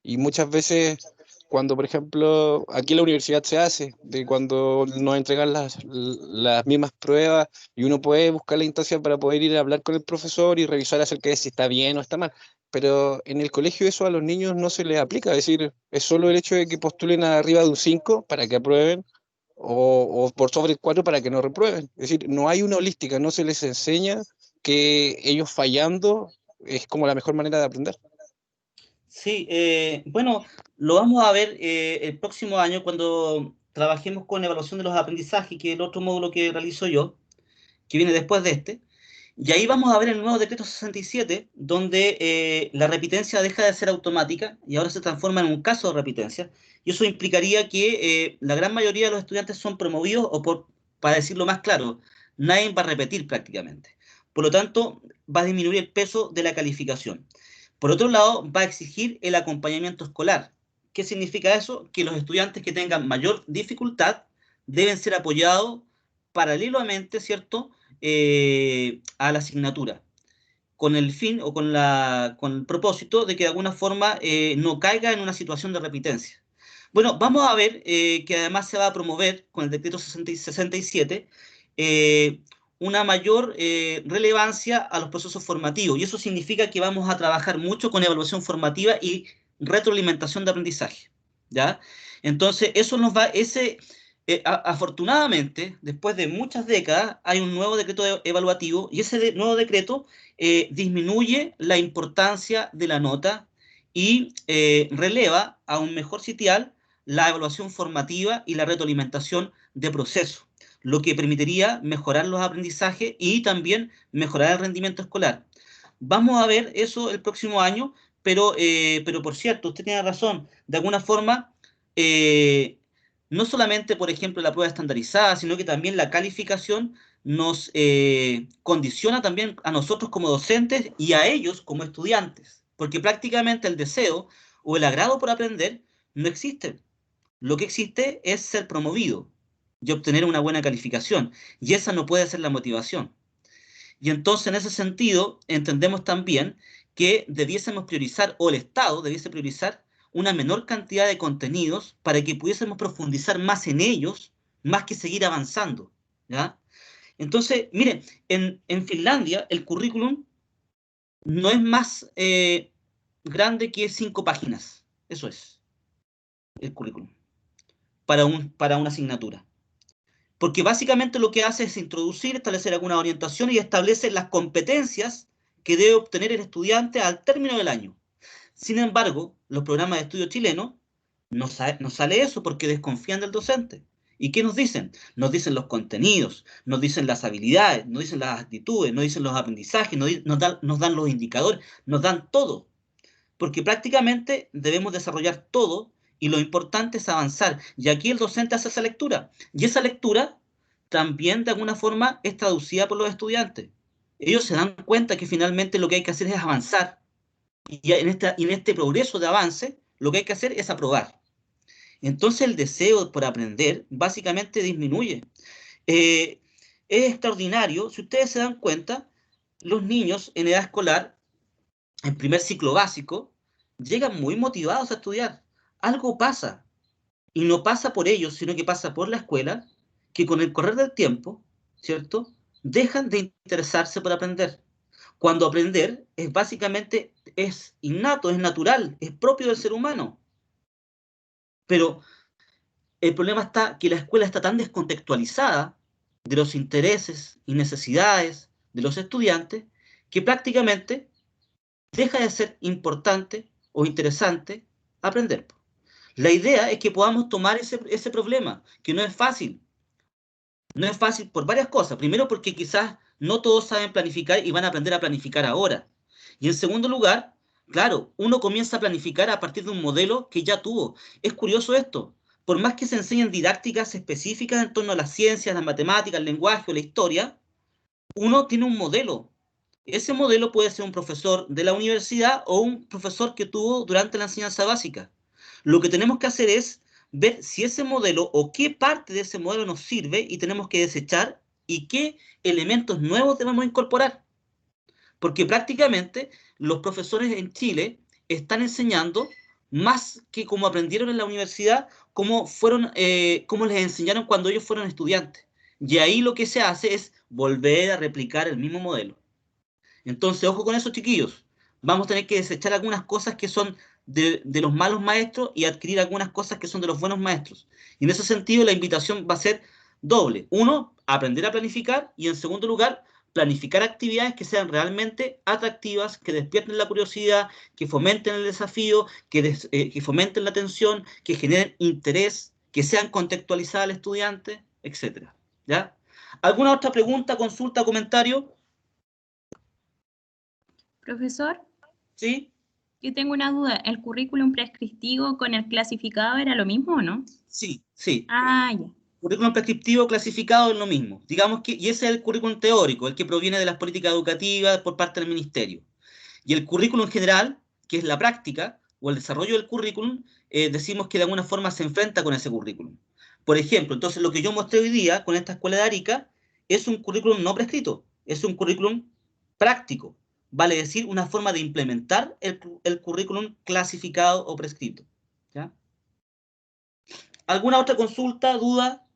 Y muchas veces, cuando, por ejemplo, aquí en la universidad se hace, de cuando nos entregan las mismas pruebas y uno puede buscar la instancia para poder ir a hablar con el profesor y revisar acerca de si está bien o está mal. Pero en el colegio eso a los niños no se les aplica, es decir, es solo el hecho de que postulen arriba de un 5 para que aprueben o por sobre el 4 para que no reprueben. Es decir, no hay una holística, no se les enseña que ellos fallando es como la mejor manera de aprender. Sí, bueno, lo vamos a ver el próximo año cuando trabajemos con evaluación de los aprendizajes, que es el otro módulo que realizo yo, que viene después de este. Y ahí vamos a ver el nuevo decreto 67, donde la repitencia deja de ser automática y ahora se transforma en un caso de repitencia. Y eso implicaría que la gran mayoría de los estudiantes son promovidos o, para decirlo más claro, nadie va a repetir prácticamente. Por lo tanto, va a disminuir el peso de la calificación. Por otro lado, va a exigir el acompañamiento escolar. ¿Qué significa eso? Que los estudiantes que tengan mayor dificultad deben ser apoyados paralelamente, ¿cierto?, a la asignatura, con el fin o con el propósito de que de alguna forma no caiga en una situación de repitencia. Bueno, vamos a ver que además se va a promover con el decreto 67 una mayor relevancia a los procesos formativos, y eso significa que vamos a trabajar mucho con evaluación formativa y retroalimentación de aprendizaje, ¿ya? Entonces, eso nos va, afortunadamente, después de muchas décadas, hay un nuevo decreto evaluativo y ese nuevo decreto disminuye la importancia de la nota y releva a un mejor sitial la evaluación formativa y la retroalimentación de proceso, lo que permitiría mejorar los aprendizajes y también mejorar el rendimiento escolar. Vamos a ver eso el próximo año, pero por cierto, usted tiene razón, de alguna forma, no solamente, por ejemplo, la prueba estandarizada, sino que también la calificación nos condiciona también a nosotros como docentes y a ellos como estudiantes, porque prácticamente el deseo o el agrado por aprender no existe. Lo que existe es ser promovido y obtener una buena calificación, y esa no puede ser la motivación. Y entonces, en ese sentido, entendemos también que debiésemos priorizar, o el Estado debiese priorizar, una menor cantidad de contenidos para que pudiésemos profundizar más en ellos, más que seguir avanzando, ¿ya? Entonces, miren, en Finlandia el currículum no es más grande que 5 páginas. Eso es el currículum para una asignatura. Porque básicamente lo que hace es introducir, establecer alguna orientación y establece las competencias que debe obtener el estudiante al término del año. Sin embargo, los programas de estudio chilenos no sale eso porque desconfían del docente. ¿Y qué nos dicen? Nos dicen los contenidos, nos dicen las habilidades, nos dicen las actitudes, nos dicen los aprendizajes, nos dan los indicadores, nos dan todo. Porque prácticamente debemos desarrollar todo y lo importante es avanzar. Y aquí el docente hace esa lectura. Y esa lectura también de alguna forma es traducida por los estudiantes. Ellos se dan cuenta que finalmente lo que hay que hacer es avanzar. Y en este progreso de avance, lo que hay que hacer es aprobar. Entonces el deseo por aprender básicamente disminuye. Es extraordinario, si ustedes se dan cuenta, los niños en edad escolar, en primer ciclo básico, llegan muy motivados a estudiar. Algo pasa, y no pasa por ellos, sino que pasa por la escuela, que con el correr del tiempo, ¿cierto?, dejan de interesarse por aprender. Cuando aprender es básicamente, es innato, es natural, es propio del ser humano. Pero el problema está que la escuela está tan descontextualizada de los intereses y necesidades de los estudiantes que prácticamente deja de ser importante o interesante aprender. La idea es que podamos tomar ese problema, que no es fácil. No es fácil por varias cosas. Primero, porque quizás no todos saben planificar y van a aprender a planificar ahora. Y en segundo lugar, claro, uno comienza a planificar a partir de un modelo que ya tuvo. Es curioso esto. Por más que se enseñen didácticas específicas en torno a las ciencias, las matemáticas, el lenguaje o la historia, uno tiene un modelo. Ese modelo puede ser un profesor de la universidad o un profesor que tuvo durante la enseñanza básica. Lo que tenemos que hacer es ver si ese modelo o qué parte de ese modelo nos sirve y tenemos que desechar y qué elementos nuevos debemos incorporar. Porque prácticamente los profesores en Chile están enseñando más que como aprendieron en la universidad, cómo les enseñaron cuando ellos fueron estudiantes. Y ahí lo que se hace es volver a replicar el mismo modelo. Entonces, ojo con eso, chiquillos. Vamos a tener que desechar algunas cosas que son de los malos maestros y adquirir algunas cosas que son de los buenos maestros. Y en ese sentido, la invitación va a ser doble. Uno, aprender a planificar y en segundo lugar, planificar actividades que sean realmente atractivas, que despierten la curiosidad, que fomenten el desafío, que fomenten la atención, que generen interés, que sean contextualizadas al estudiante, etcétera. ¿Ya? ¿Alguna otra pregunta, consulta, comentario? Profesor, ¿Sí? yo tengo una duda. ¿El currículum prescriptivo con el clasificado era lo mismo o no? Sí, sí. Ah, ya. Currículum prescriptivo clasificado es lo mismo. Digamos que, y ese es el currículum teórico, el que proviene de las políticas educativas por parte del ministerio. Y el currículum general, que es la práctica o el desarrollo del currículum, decimos que de alguna forma se enfrenta con ese currículum. Por ejemplo, entonces lo que yo mostré hoy día con esta escuela de Arica es un currículum no prescrito, es un currículum práctico, vale decir, una forma de implementar el currículum clasificado o prescrito. ¿Ya? ¿Alguna otra consulta, duda?